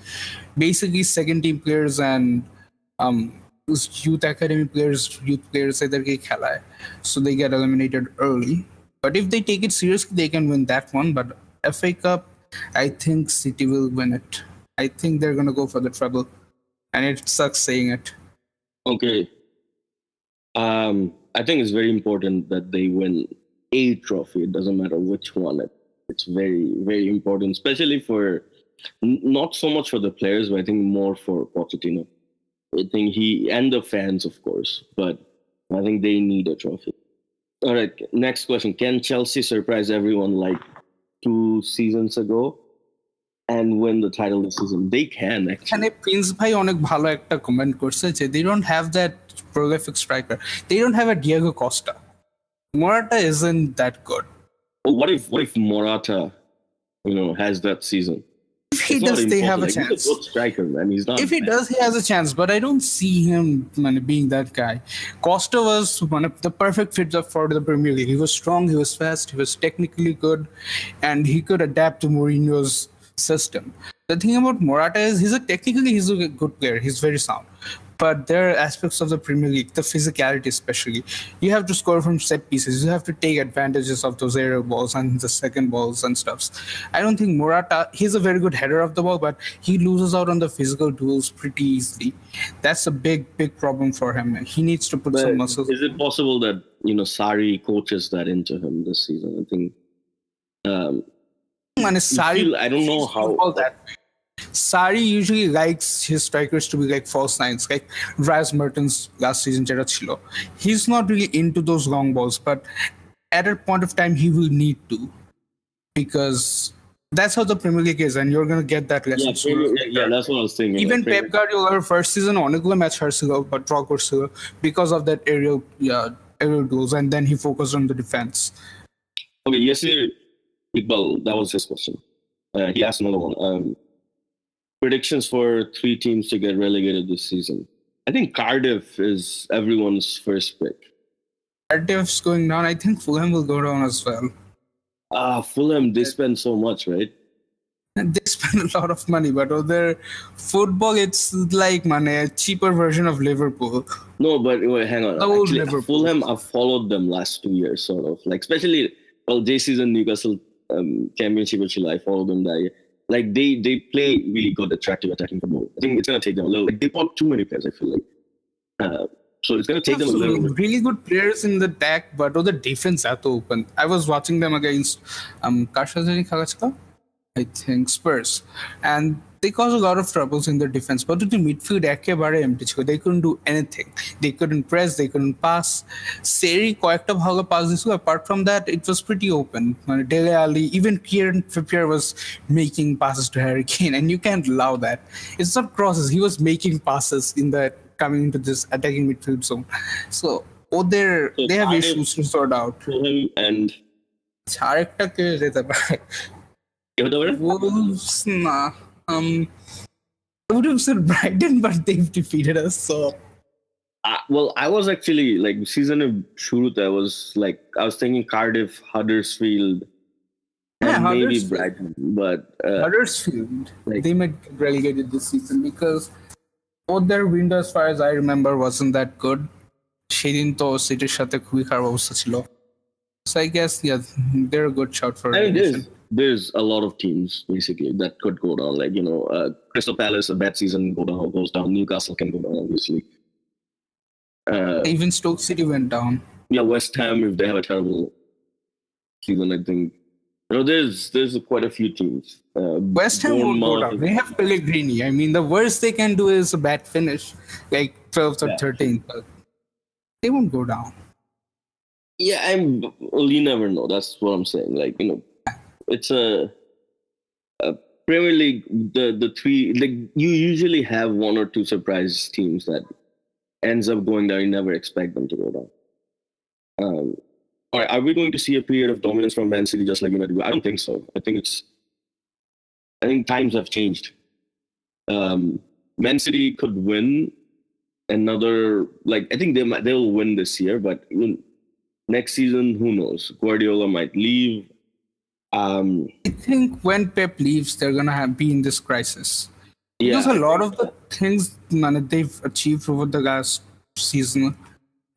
Basically, second team players and youth academy players, either so they get eliminated early. But if they take it seriously, they can win that one. But FA Cup, I think City will win it. I think they're going to go for the treble. And it sucks saying it. Okay. I think it's very important that they win a trophy. It doesn't matter which one. It's very, very important, especially for not so much for the players, but I think more for Pochettino. I think he and the fans, of course, but I think they need a trophy. All right, next question. Can Chelsea surprise everyone like 2 seasons ago and win the title this season? They can, actually. Prince Bhai onek bhalo ekta comment korche je they don't have that prolific striker. They don't have a Diego Costa. Morata isn't that good. What if Morata, has that season? If he does, they have a chance. He's a good striker, man. He's not. If he does, he has a chance. But I don't see him being that guy. Costa was one of the perfect fits for the Premier League. He was strong, he was fast, he was technically good, and he could adapt to Mourinho's system. The thing about Morata is he's a good player. He's very sound. But there are aspects of the Premier League, the physicality especially. You have to score from set pieces. You have to take advantages of those aerial balls and the second balls and stuff. I don't think Morata, he's a very good header of the ball, but he loses out on the physical duels pretty easily. That's a big, big problem for him. He needs to put some muscles. Is it possible that, Sarri coaches that into him this season? I think... I don't know how... Sarri usually likes his strikers to be like false nines, like Dries Mertens last season. He's not really into those long balls, but at a point of time he will need to, because that's how the Premier League is, and you're gonna get that lesson. Yeah, that's what I was thinking. Even Pep Guardiola first season অনেকগুলো match হারছিল but draw করছিল because of that aerial duels, and then he focused on the defense. Okay, yesterday, Iqbal, that was his question. He asked another one. Predictions for 3 teams to get relegated this season. I think Cardiff is everyone's first pick. Cardiff's going down. I think Fulham will go down as well. Fulham, they spend so much, right? They spend a lot of money, but their football, it's like a cheaper version of Liverpool. No, but wait, hang on. Actually, Fulham, I've followed them last 2 years, sort of. Like, especially, this season, Newcastle Championship, I followed them that year. Like, they play really good, attractive attacking football. I think it's going to take them a little... Like, they bought too many players, I feel like. So it's going to take them a little bit. Really good players in the attack, but the defense are open. I was watching them against I think Spurs. And they caused a lot of troubles in the defense. But the midfield ekebare empty chilo. They couldn't do anything. They couldn't press, they couldn't pass. Seri koyekta bhalo pass disu. Apart from that, it was pretty open. Dele Alli, even Kieran Trippier was making passes to Harry Kane, and you can't allow that. It's not crosses. He was making passes coming into this attacking midfield zone. So they have issues to sort out. And Wolves, nah. I would have said Brighton, but they've defeated us. So, well, I was actually like season of Shurut. I was thinking Cardiff, Huddersfield, and maybe Brighton. But Huddersfield, they might get relegated this season because their window, as far as I remember, wasn't that good. সেদিন তো সিটির সাথে খুবই খারাপ অবস্থা ছিল. So I guess they're a good shout for relegation. There's a lot of teams basically that could go down. Like Crystal Palace, a bad season goes down. Newcastle can go down, obviously. Even Stoke City went down. Yeah, West Ham, if they have a terrible season, I think there's quite a few teams. West Ham won't go down. They have Pellegrini. I mean, the worst they can do is a bad finish, like 12th or 13th. But they won't go down. Yeah, you never know. That's what I'm saying. Like, it's a Premier League, the three, like, you usually have one or two surprise teams that ends up going down. You never expect them to go down. All right, are we going to see a period of dominance from Man City just like United? I don't think so. I think times have changed. Man City could win another, like, I think they'll win this year, but next season, who knows? Guardiola might leave. I think when Pep leaves, they're gonna be in this crisis. Yeah, Because a lot of the things they've achieved over the last season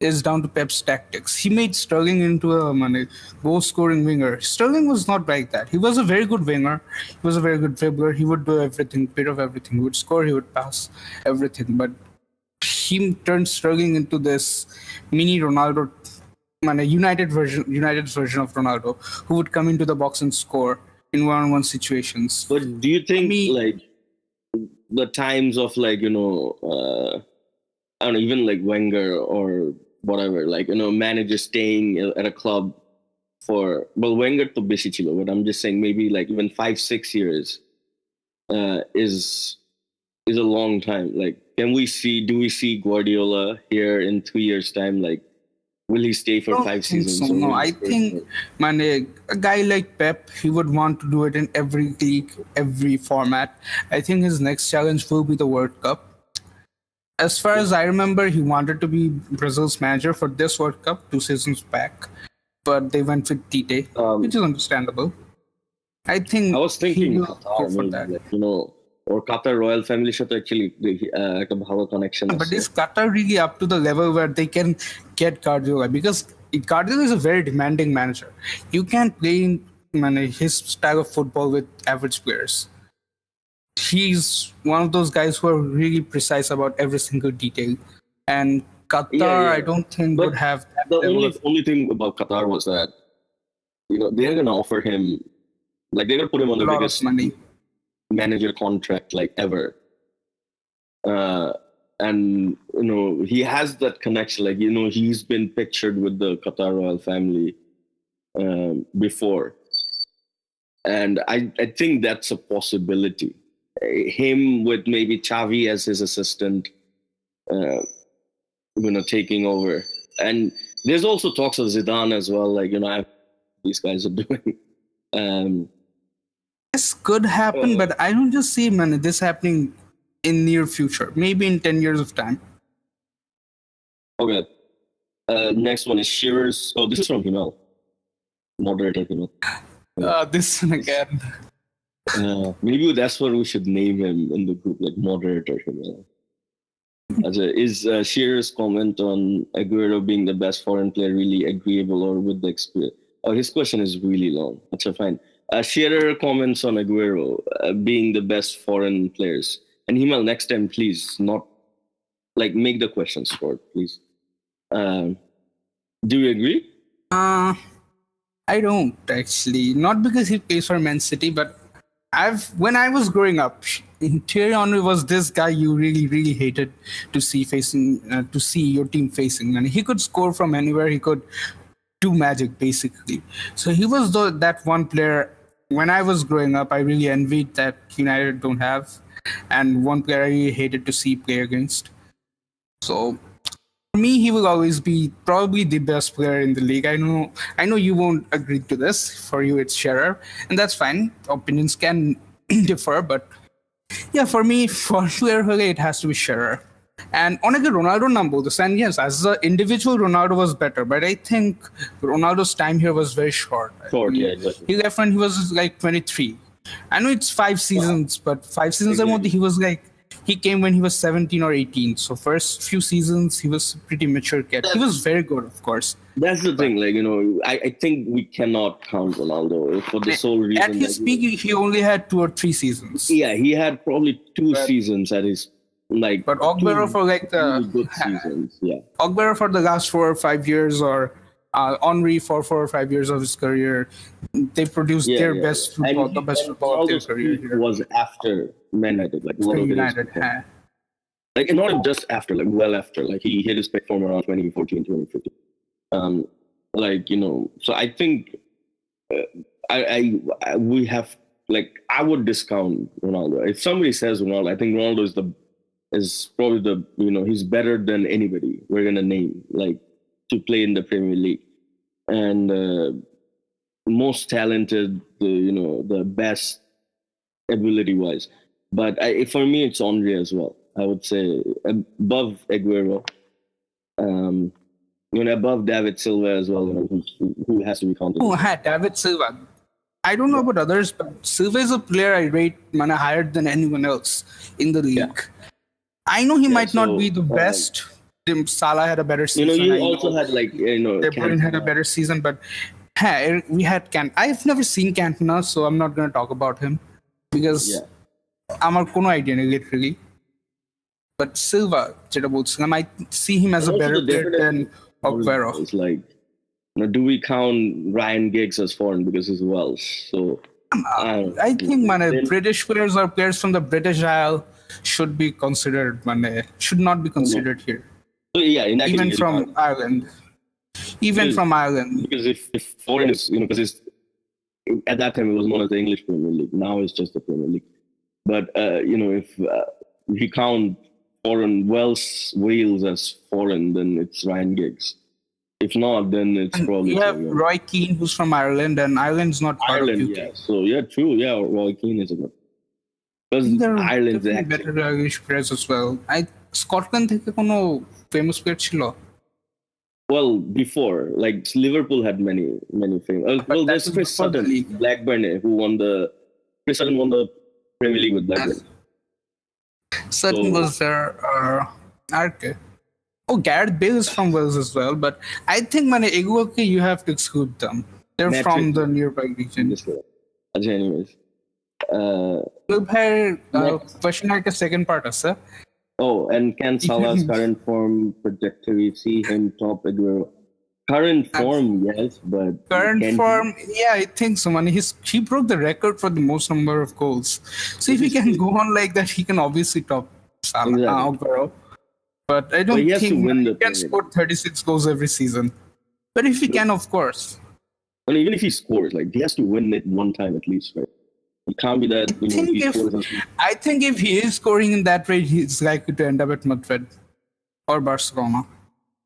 is down to Pep's tactics. He made Sterling into a goal-scoring winger. Sterling was not like that. He was a very good winger. He was a very good dribbler. He would do everything, bit of everything. He would score, he would pass, everything. But he turned Sterling into this mini Ronaldo, United version of Ronaldo, who would come into the box and score in one-on-one situations. but do you think like the times of I don't know, even like Wenger or whatever, manager staying at a club for, well, Wenger to beshi chilo, but I'm just saying maybe like even 5-6 years is a long time. Like, do we see Guardiola here in 3 years' time? Like, will he stay for 5 seasons? So, no, I think a guy like Pep, he would want to do it in every league, every format. I think his next challenge will be the World Cup. As far as I remember, he wanted to be Brazil's manager for this World Cup 2 seasons back, but they went with Tite, which is understandable. I was thinking he will Qatar, go for maybe, that. or Qatar royal family should actually like a power connection. But is Qatar really up to the level where they can get Guardiola? Because Guardiola is a very demanding manager. You can't play in his style of football with average players. He's one of those guys who are really precise about every single detail. And Qatar, I don't think would have that the level only thing about Qatar was that they're gonna offer him, like, they're gonna put him on the lot biggest of money. manager contract like ever. And he has that connection, like, he's been pictured with the Qatar royal family before, and I think that's a possibility. Him with maybe Xavi as his assistant, taking over. And there's also talks of Zidane as well, like, these guys are doing. This could happen, but I don't just see this happening in near future. Maybe in 10 years of time. Okay. Next one is Shearer's. Oh, this is from Himal. Moderator Himal. This one again. Maybe that's what we should name him in the group, like Moderator Himal. Is Shearer's comment on Aguero being the best foreign player really agreeable, or with the experience? Oh, his question is really long. That's fine. Shearer comments on Aguero being the best foreign players. And Himal, next time, please, not make the questions short, please. Do you agree? I don't actually. Not because he plays for Man City, but when I was growing up, Thierry Henry was this guy you really, really hated to see your team facing. And he could score from anywhere. He could do magic, basically. So he was that one player. When I was growing up, I really envied that United don't have, and one player I really hated to see play against. So for me, he will always be probably the best player in the league. I know you won't agree to this. For you, it's Shearer, and that's fine. Opinions can differ, but yeah, for me, for player it has to be Shearer. And on Ronaldo number, and yes, as an individual, Ronaldo was better, but I think Ronaldo's time here was very short. Yeah, exactly. He left when he was like 23. I know it's 5 seasons, but 5 seasons ago, he came when he was 17 or 18. So first few seasons, he was pretty mature kid. He was very good, of course. That's the thing, I think we cannot count Ronaldo for the sole reason. At his peak, he only had 2 or 3 seasons. Yeah, he had probably 2 seasons at his. But Aguero for the good seasons, yeah. Aguero for the last 4 or 5 years, or Henry for 4 or 5 years of his career, they produced their best football, the best football of their career. Here. Was after Man United, United, and not just after, well after, he hit his peak form around 2014, 2015. So I think we have like I would discount Ronaldo. If somebody says Ronaldo, I think Ronaldo is probably he's better than anybody we're gonna name like to play in the Premier League, and most talented, the best ability wise. But for me, it's Henry as well. I would say above Aguero, above David Silva as well. Who has to be counted? Oh, David Silva. I don't know about others, but Silva is a player I rate higher than anyone else in the league. Yeah. I know he might not be the best. Salah had a better season. You also had De Bruyne had a better season, but we had Cantona. I've never seen Cantona, so I'm not going to talk about him because আমার কোনো idea নেই literally. But Silva, I might see him as a better player than Aguero. It's like, do we count Ryan Giggs as foreign because he's Welsh? So I think British players or players from the British Isle should be considered. Should not be considered here. So even from Ireland. From Ireland. Because if foreign is, because at that time it was known as the English Premier League. Now it's just the Premier League. But if you count foreign Wales as foreign, then it's Ryan Giggs. If not, then it's probably you have Roy Keane, who's from Ireland, and Ireland's not part of UK. Yeah. So true. Yeah, Roy Keane is a good. Because Ireland's better Irish players as well. Scotland থেকে কোনো famous player ছিল? Well, before, like Liverpool had many famous. Well, there's Chris Sutton, Blackburn, who won the Premier League with Blackburn. Sutton was there. Okay. Oh, Gareth Bale is from Wales as well, but I think Eguoke, you have to exclude them. They're from the nearby region. Anyways. Question like a second part, sir. Oh, and can Salah's current form trajectory see him top Aguero? Current form, yes, but current form, I think so. He broke the record for the most number of goals. So if he can go on like that, he can obviously top Salah, Aguero. But I don't think he can score 36 goals every season. But if he can, of course. Well, even if he scores, like he has to win it one time at least, right? It can't be that. I think if he is scoring in that rate, he's likely to end up at Madrid or Barcelona.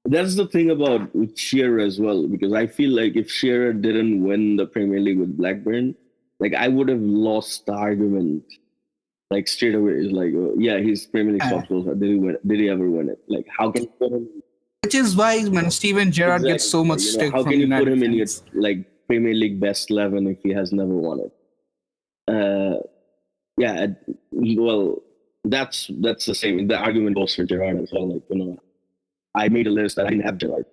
That's the thing about Shearer as well, because I feel like if Shearer didn't win the Premier League with Blackburn, like I would have lost the argument. Like straight away, it's like, he's Premier League top goals. Did he ever win it? Like, how can you put him? Which is why Steven Gerrard gets so much stick. How can you put him in your Premier League best 11 if he has never won it? Well, that's the same. The argument goes for Gerrard as well. Like, I made a list that I didn't have Gerrard,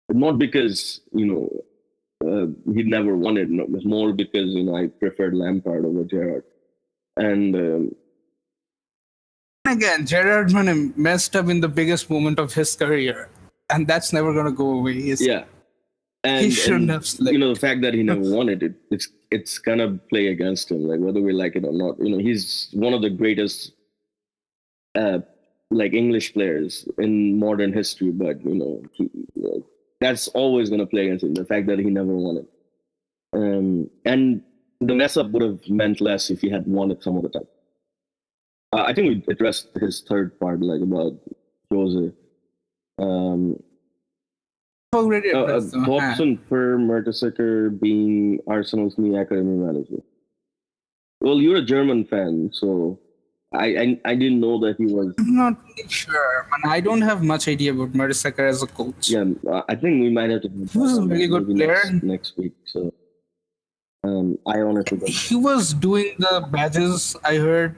but not because he'd never won it. No, it was more because I preferred Lampard over Gerrard. And again, Gerrard messed up in the biggest moment of his career, and that's never gonna go away. And he shouldn't have slipped. The fact that he never won it's gonna play against him, like whether we like it or not. He's one of the greatest English players in modern history, but that's always gonna play against him. The fact that he never won it, and the mess up would have meant less if he had won it some other time. I think we addressed his third part, like about Jose. Thoughts on Per Mertesacker being Arsenal's new academy manager? Well, you're a German fan, so I didn't know that he was. I'm not really sure. I don't have much idea about Mertesacker as a coach. Yeah, I think we might have to. He was a really good player. Next week, so. I honestly don't. He was doing the badges, I heard,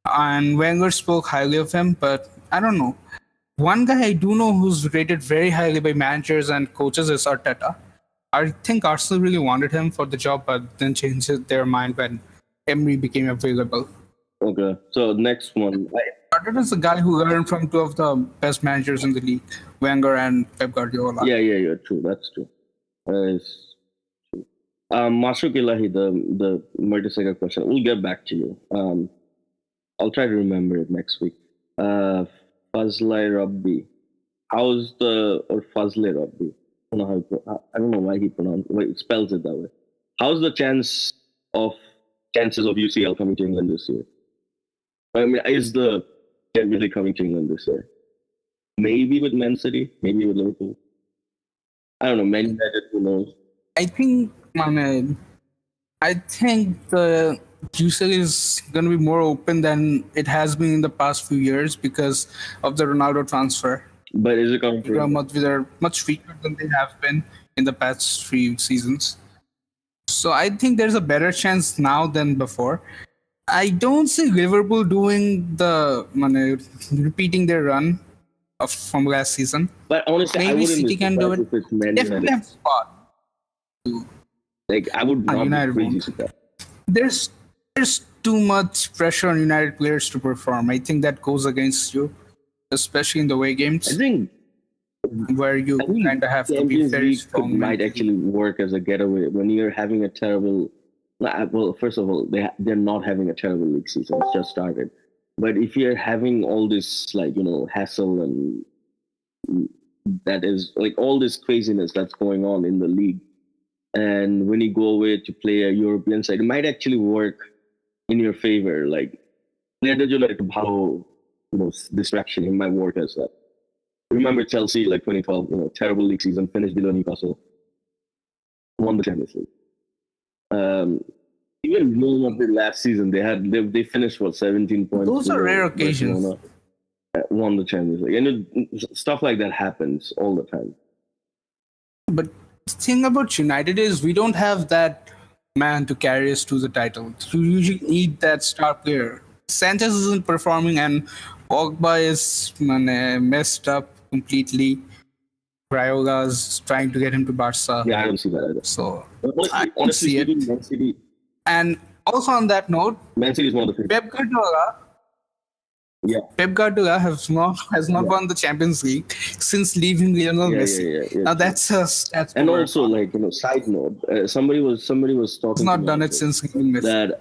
and Wenger spoke highly of him, but I don't know. One guy I do know who's rated very highly by managers and coaches is Arteta. I think Arsenal really wanted him for the job, but then changed their mind when Emery became available. Okay, so next one. Arteta's the guy who learned from two of the best managers in the league, Wenger and Pep Guardiola. Yeah, true. That's true. Masuk Ilahi, the Mertesacker question. We'll get back to you. I'll try to remember it next week. Fazlai Rabbi. Fazlai Rabbi. I don't know why he spells it that way. How's the chance of chances of UCL coming to England this year? I mean, is the Champions League coming to England this year? Maybe with Man City, maybe with Liverpool. I don't know. Man United, who knows? I think the UCL is going to be more open than it has been in the past few years because of the Ronaldo transfer. But is it coming to England? They're much weaker than they have been in the past 3 seasons. So I think there's a better chance now than before. I don't see Liverpool doing repeating their run from last season. But honestly, maybe I wouldn't City can do it. if it's Man Definitely United. have spot. Like, I would not United be crazy won't. with that. There's too much pressure on United players to perform. I think that goes against you, especially in the away games I think where you kind of have to be Champions very League strong. might mentally. actually work as a getaway when you're having a terrible. Well, first of all, they're not having a terrible league season. It's just started. But if you're having all this hassle and that is like all this craziness that's going on in the league, and when you go away to play a European side, it might actually work in your favor. Like, distraction, it might work as that. Remember Chelsea, 2012, terrible league season, finished below Newcastle, won the Champions League. Even Real Madrid last season, they finished 17 points. Those are rare occasions. Barcelona, won the Champions League, and stuff like that happens all the time. But the thing about United is we don't have that man to carry us to the title. You usually need that star player. Sanchez isn't performing, and Pogba is messed up completely. Rayola's trying to get him to Barca. Yeah, I don't see that either. So Honestly see it. speaking, Man City, And also on that note, Man City is one of the favorites. Pep Guardiola has not won the Champions League since leaving Lionel Messi. Yeah. Now that's And also, side note, somebody was talking. He's not done it since leaving Messi. That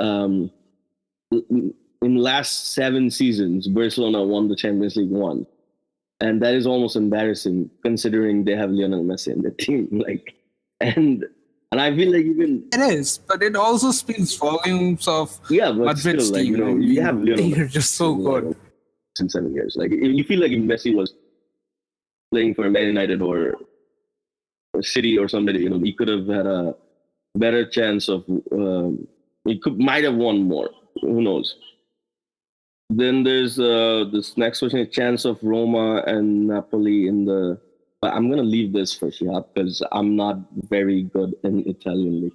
in last 7 seasons, Barcelona won the Champions League once, and that is almost embarrassing considering they have Lionel Messi in the team. And I feel like even It is, but it also speaks volumes of but Madrid's still, team. you have Lionel They're Messi just so good. in 7 years. Like, you feel like if Messi was playing for Man United or City or somebody, he could have had a better chance of. Might have won more. Who knows? Then there's this next question: chance of Roma and Napoli in the. But I'm gonna leave this for Shihab because I'm not very good in Italian league.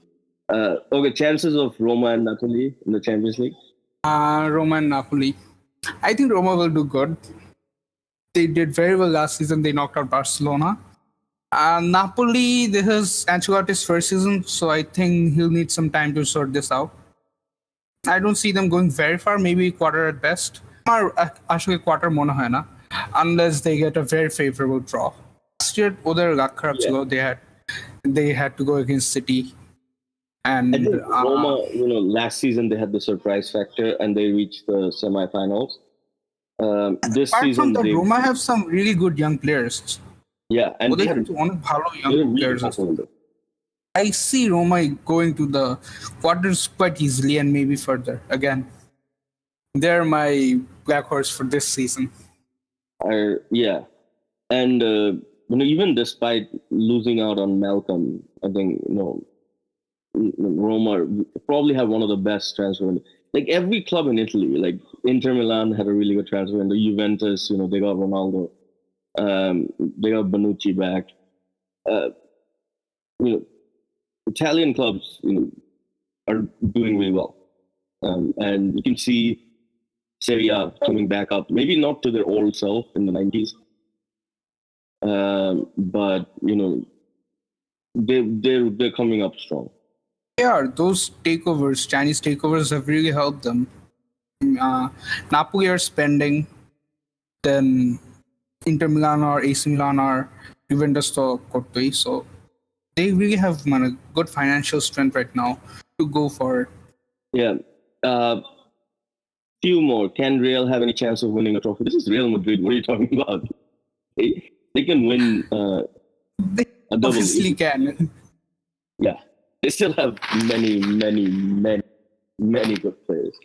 Okay, chances of Roma and Napoli in the Champions League. Roma and Napoli. I think Roma will do good. They did very well last season. They knocked out Barcelona. Napoli, this is Ancelotti's first season, so I think he'll need some time to sort this out. I don't see them going very far, maybe quarter at best. Or actually quarter mona hai na, unless they get a very favorable draw. Last year, they had to go against City. And I think Roma, last season they had the surprise factor and they reached the semi-finals. This apart season, from that, Roma have some really good young players. and they have young players. really I see Roma going to the quarters quite easily and maybe further. Again, they're my black horse for this season. And even despite losing out on Malcolm, I think Roma probably have one of the best transfer windows. Like every club in Italy, like Inter Milan had a really good transfer window. Juventus, they got Ronaldo. They got Bonucci back. Italian clubs, are doing really well. And you can see Serie A coming back up. Maybe not to their old self in the 90s. But they're coming up strong. Yeah, those takeovers, Chinese takeovers, have really helped them. Napoli are spending, then Inter Milan or AC Milan or Juventus to Cortei, so they really have good financial strength right now to go for it. Yeah. Few more. Can Real have any chance of winning a trophy? This is Real Madrid. What are you talking about? They can win They a double. obviously can. Yeah. They still have many many good players.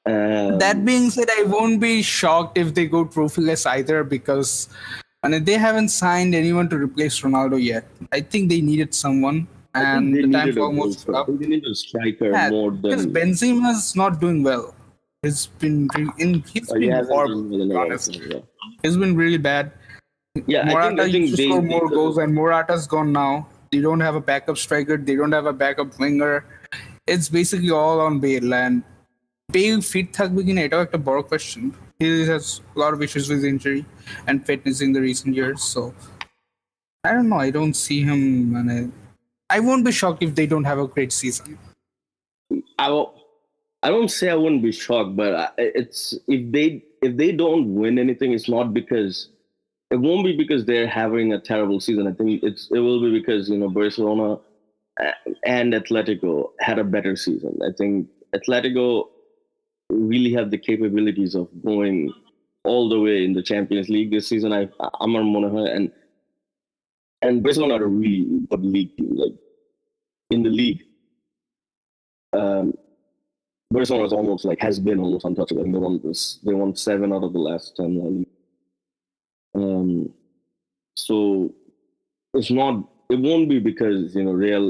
That being said, I won't be shocked if they go trophyless either, because they haven't signed anyone to replace Ronaldo yet. I think they needed someone, and they the time needed a almost goalkeeper. I up. think they need a striker Yeah, more because than. Benzema's not doing well. He's been he's He been hasn't horrible. done well in To be a while, honest, yeah. he's been really bad. Yeah, Morata I think used to they score more could've- goals, and Morata's gone now. They don't have a backup striker. They don't have a backup winger. It's basically all on Bale, and Bale fit থাকবে কিনা এটাও একটা বড় question. He has a lot of issues with injury and fitness in the recent years, so I don't know. I don't see him. I won't be shocked if they don't have a great season. I don't say I wouldn't be shocked, but it's if they don't win anything, it's not because it won't be because they're having a terrible season. I think it will be because Barcelona and Atletico had a better season. I think Atletico really have the capabilities of going all the way in the Champions League this season. Amar Monaha and Barcelona are a really good league team. Like in the league, Barcelona has been almost untouchable. They won 7 out of the last 10. So it won't be because Real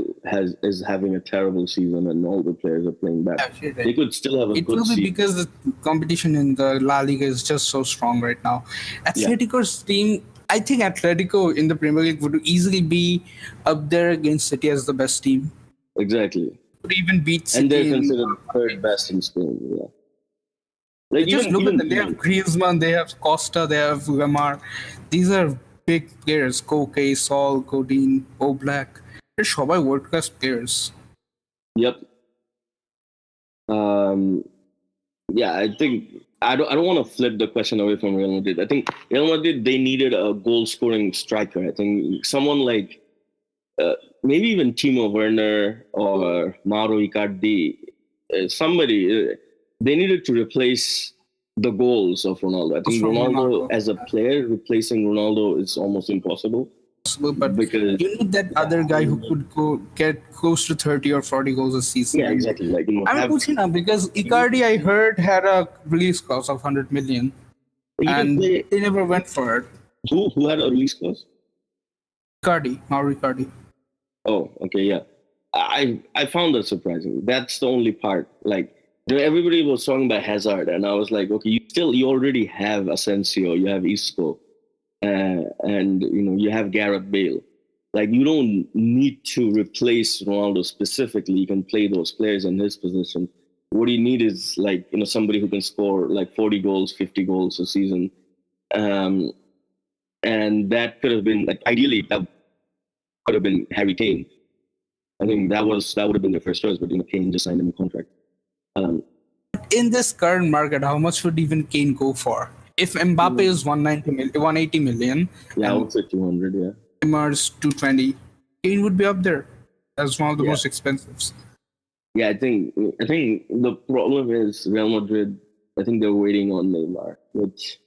is having a terrible season and all the players are playing bad. They could still have a It good will be season. because the competition in the La Liga is just so strong right now. Atletico's team, I think Atletico in the Premier League would easily be up there against City as the best team. Exactly. Could even beat City. And they're considered third best in Spain. Yeah. Like Just look at them. They have Griezmann, they have Costa, they have Lamar. These are big players. Koke, Saul, Godin, Oblak. They're সবাই world class players. Yep. Yeah, I think I don't want to flip the question away from Real Madrid. I think Real Madrid, they needed a goal scoring striker. I think someone like maybe even Timo Werner or Mauro Icardi, somebody. They needed to replace the goals of Ronaldo. I think Ronaldo as a player replacing Ronaldo is almost impossible. But because you need that other guy who could get close to 30 or 40 goals a season. Yeah, exactly. Like I'm pushing up because Icardi, I heard, had a release clause of 100 million, and they never went for it. Who had a release clause? Mauro Icardi. Oh, okay, yeah. I found that surprising. That's the only part. Like everybody was talking about Hazard, and I was like, okay, you already have Asensio, you have Isco, and you have Gareth Bale. Like you don't need to replace Ronaldo specifically. You can play those players in his position. What you need is somebody who can score like 40 goals, 50 goals a season, and that could have been ideally that could have been Harry Kane. I think that would have been their first choice, but Kane just signed him a contract. In this current market, how much would even Kane go for? If Mbappe is 180 million, yeah, I would say 200. Yeah, Neymar's 220, Kane would be up there as one of the most expensive. Yeah, I think the problem is Real Madrid. I think they're waiting on Neymar, which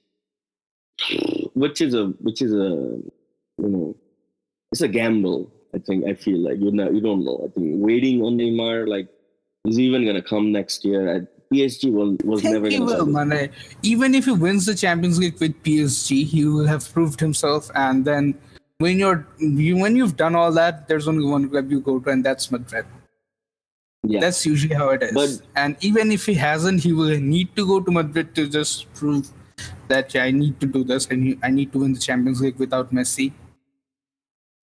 is a it's a gamble. I feel like you don't know. I think waiting on Neymar, is he even gonna come next year? PSG was never gonna. Even if he wins the Champions League with PSG, he will have proved himself. And then when you've done all that, there's only one club you go to, and that's Madrid. Yeah. That's usually how it is. And even if he hasn't, he will need to go to Madrid to just prove that I need to do this, and I need to win the Champions League without Messi.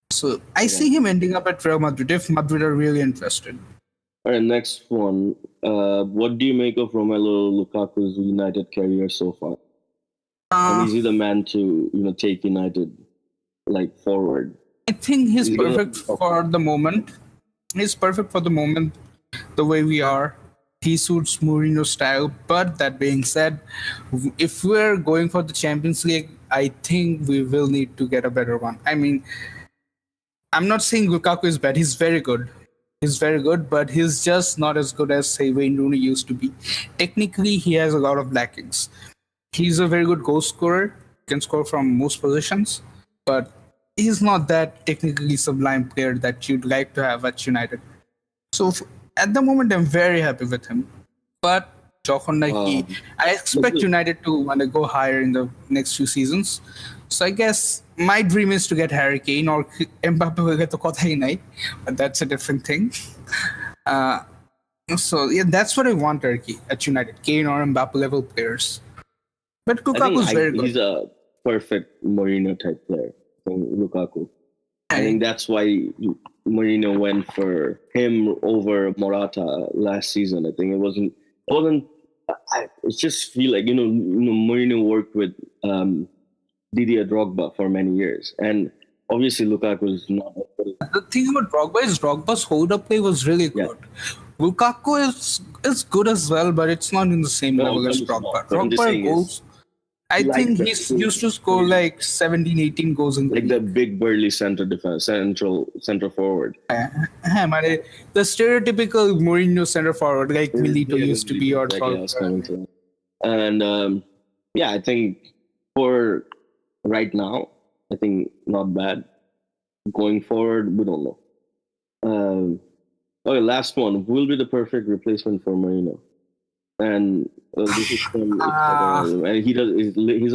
So I see him ending up at Real Madrid if Madrid are really interested. All right, next one. What do you make of Romelu Lukaku's United career so far? Is he the man to take United forward? I think he's perfect for the moment. He's perfect for the moment, the way we are. He suits Mourinho's style. But that being said, if we're going for the Champions League, I think we will need to get a better one. I mean, I'm not saying Lukaku is bad. He's very good. He's very good, but he's just not as good as, say, Wayne Rooney used to be. Technically, he has a lot of lackings. He's a very good goal scorer. Can score from most positions, but he's not that technically sublime player that you'd like to have at United. So at the moment, I'm very happy with him. But যখন নাকি I expect but- United to go higher in the next few seasons. So I guess my dream is to get Harry Kane or Mbappe হয়ে গেলে তো কথাই নাই, but that's a different thing. So yeah, that's what I want at United, Kane or Mbappe level players. But I think Lukaku's very good. he's a perfect Mourinho type player. I think Lukaku. I think that's why Mourinho went for him over Morata last season. I think it wasn't. I just feel like Mourinho worked with Didier Drogba for many years, and obviously Lukaku is not. The thing about Drogba is Drogba's hold-up play was really good. Lukaku is good as well, but it's not in the same level as Drogba. Drogba goals. I think he's used to score like 17, 18 goals in like the big burly center forward. The stereotypical Mourinho center forward, like Milito used to be, or and I think for right now, I think not bad. Going forward, we don't know. Okay, last one. Who will be the perfect replacement for Mourinho? And this is from and he's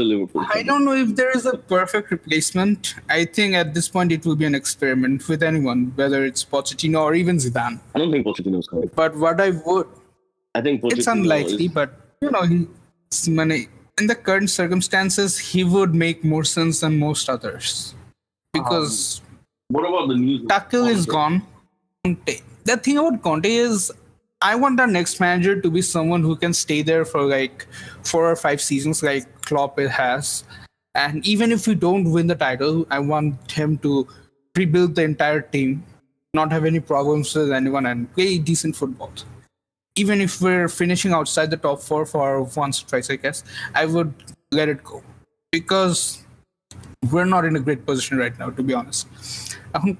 a Liverpool fan. I don't know if there is a perfect replacement. I think at this point it will be an experiment with anyone, whether it's Pochettino or even Zidane. I don't think Pochettino is coming. But what I think Pochettino it's unlikely, but in the current circumstances, he would make more sense than most others. Because what about the news? Tuchel is gone. The thing about Conte is, I want our next manager to be someone who can stay there for like 4 or 5 seasons, like Klopp has. And even if we don't win the title, I want him to rebuild the entire team, not have any problems with anyone, and play decent football. Even if we're finishing outside the top 4 for once or twice, I guess, I would let it go. Because we're not in a great position right now, to be honest.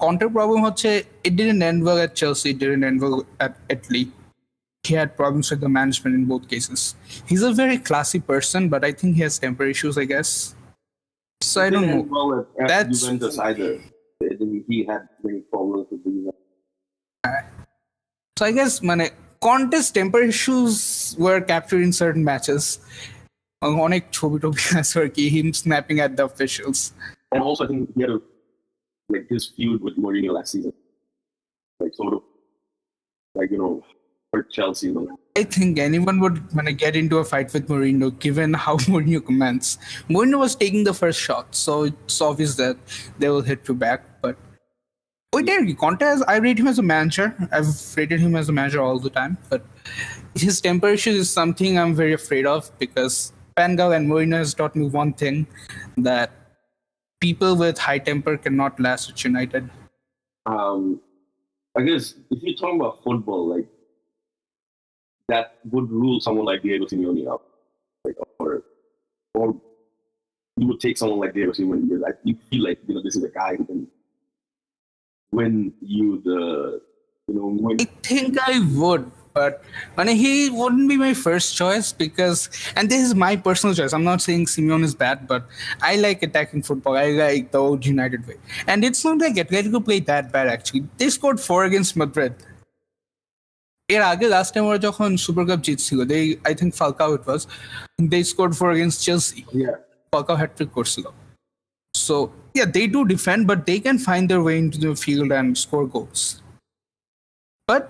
Conte's problem হচ্ছে, it didn't end well at Chelsea, it didn't end well at Italy. He had problems with the management in both cases. He's a very classy person, but I think he has temper issues, I guess. So I don't know. Well, at Juventus either. He had many problems with Juventus. So I guess Conte's temper issues were captured in certain matches. অনেক ছবি টবি আছে আর কি, him snapping at the officials. And also I think he had his feud with Mourinho last season. Like sort of for Chelsea. I think anyone would get into a fight with Mourinho, given how Mourinho commands. Mourinho was taking the first shot, so it's obvious that they will hit you back. But Conte, I rate him as a manager. I've rated him as a manager all the time. But his temper issue is something I'm very afraid of, because Van Gaal and Mourinho has taught me one thing, that people with high temper cannot last at United. I guess if you're talking about football, like, that would rule someone like Diego Simeone out, or you would take someone like Diego Simeone because you feel like this is a guy who can win you the win. I think I would, but he wouldn't be my first choice, because, and this is my personal choice, I'm not saying Simeone is bad, but I like attacking football. I like the old United way, and it's not like Atletico played that bad actually. They scored 4 against Madrid. এর আগে last time ওরা যখন super cup জিতছিল, I think Falcao it was, they scored 4 against Chelsea. Yeah, Falcao hat-trick করছিল. So yeah, they do defend, but they can find their way into the field and score goals. But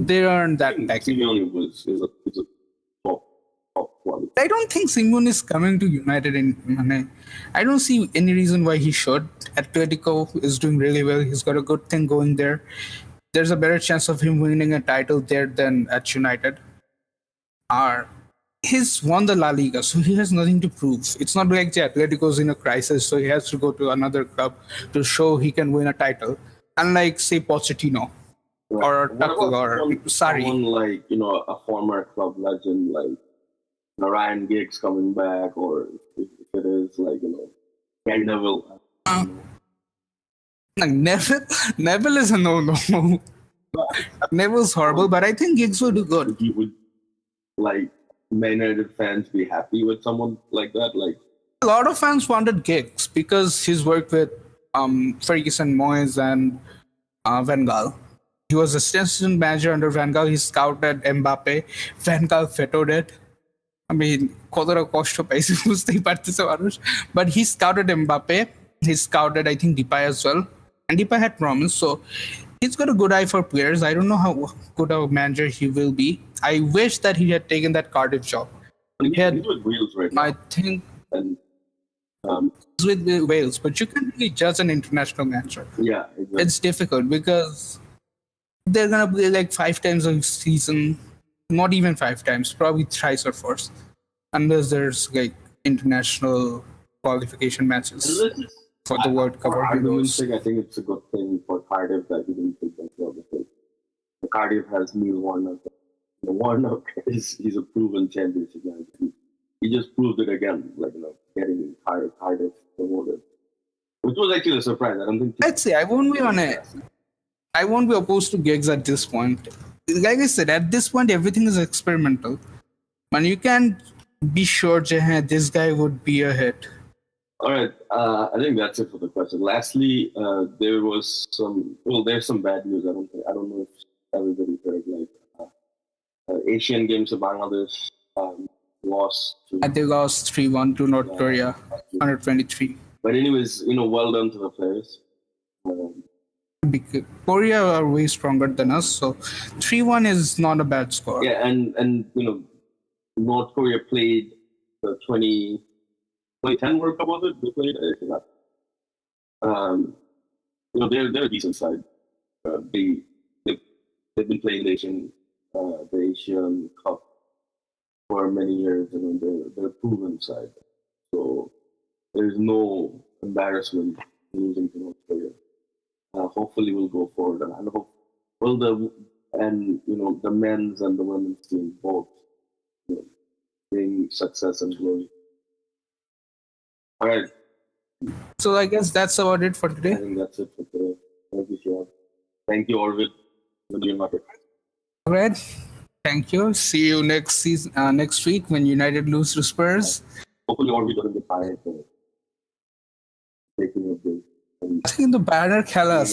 they aren't that technical. Simeone is a top quality. I don't think Simeone is coming to United I don't see any reason why he should. Atletico is doing really well. He's got a good thing going there. There's a better chance of him winning a title there than at United. He's won the La Liga, so he has nothing to prove. It's not like Atletico's in a crisis, so he has to go to another club to show he can win a title. Unlike, say, Pochettino or Tuchel or Sarri. Someone like a former club legend like Ryan Giggs coming back, or if it is like Gary Neville. Neville is a no. Neville's horrible, but I think Giggs will do good. Would like Man United fans be happy with someone like that? Like, a lot of fans wanted Giggs because he's worked with Ferguson, Moyes, and Van Gaal. He was assistant manager under Van Gaal. He scouted Mbappe. Van Gaal vetoed it. I mean, কতটা কষ্ট পাইছে বুঝতেই পারতেছে মানুষ। But he scouted Mbappe. He scouted, I think, Depay as well. And Depay had promise. So he's got a good eye for players. I don't know how good a manager he will be. I wish that he had taken that Cardiff job. He's with Wales right now. I think And, he's with Wales, but you can't really judge an international manager. yeah, exactly. It's difficult because they're gonna play like 5 times a season, not even 5 times, probably thrice or fourth, unless there's like international qualification matches for the World Cup. For or argument's Euros. sake, I think it's a good thing for Cardiff that he didn't take that job because Cardiff has Neil Warnock. Warnock he's a proven championship manager. He just proved it again, like getting Cardiff promoted, which was actually a surprise. I don't think. I'd say I won't be opposed to gigs at this point. Like I said, at this point everything is experimental, and you can't be sure that this guy would be a hit. All right, I think that's it for the question. Lastly, there's some bad news. I don't know if everybody heard. Like Asian Games of Bangladesh lost. And they lost 3-1 to North Korea, 123. But anyways, well done to the players. Because Korea are way stronger than us, so 3-1 is not a bad score. Yeah, and North Korea played the 2010 World Cup, was it? They played. I forgot. They're a decent side. They've been playing the Asian Cup for many years, and they're a proven side. So there's no embarrassment losing to North Korea. Hopefully we'll go forward, and I hope the men's and the women's team both bring success and glory. All right. So I guess that's about it for I today. think that's it for today. Thank you, Shihab. Thank you, Orvid. All right. Thank you. See you next season, next week when United lose to Spurs. Hopefully Orvid doesn't get tired for taking a break. I think the banner Kellas.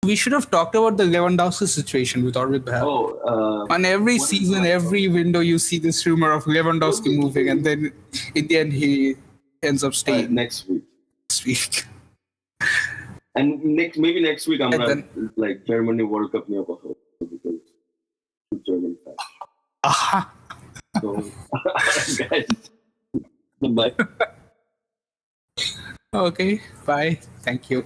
We should have talked about the Lewandowski situation with Orvid Bhai. On every season, every window, you see this rumor of Lewandowski moving, and then in the end, he ends up staying next week. Next week. And maybe next week I'm gonna like Germany World Cup near because Germany fans. So guys, goodbye. Okay, bye. Thank you.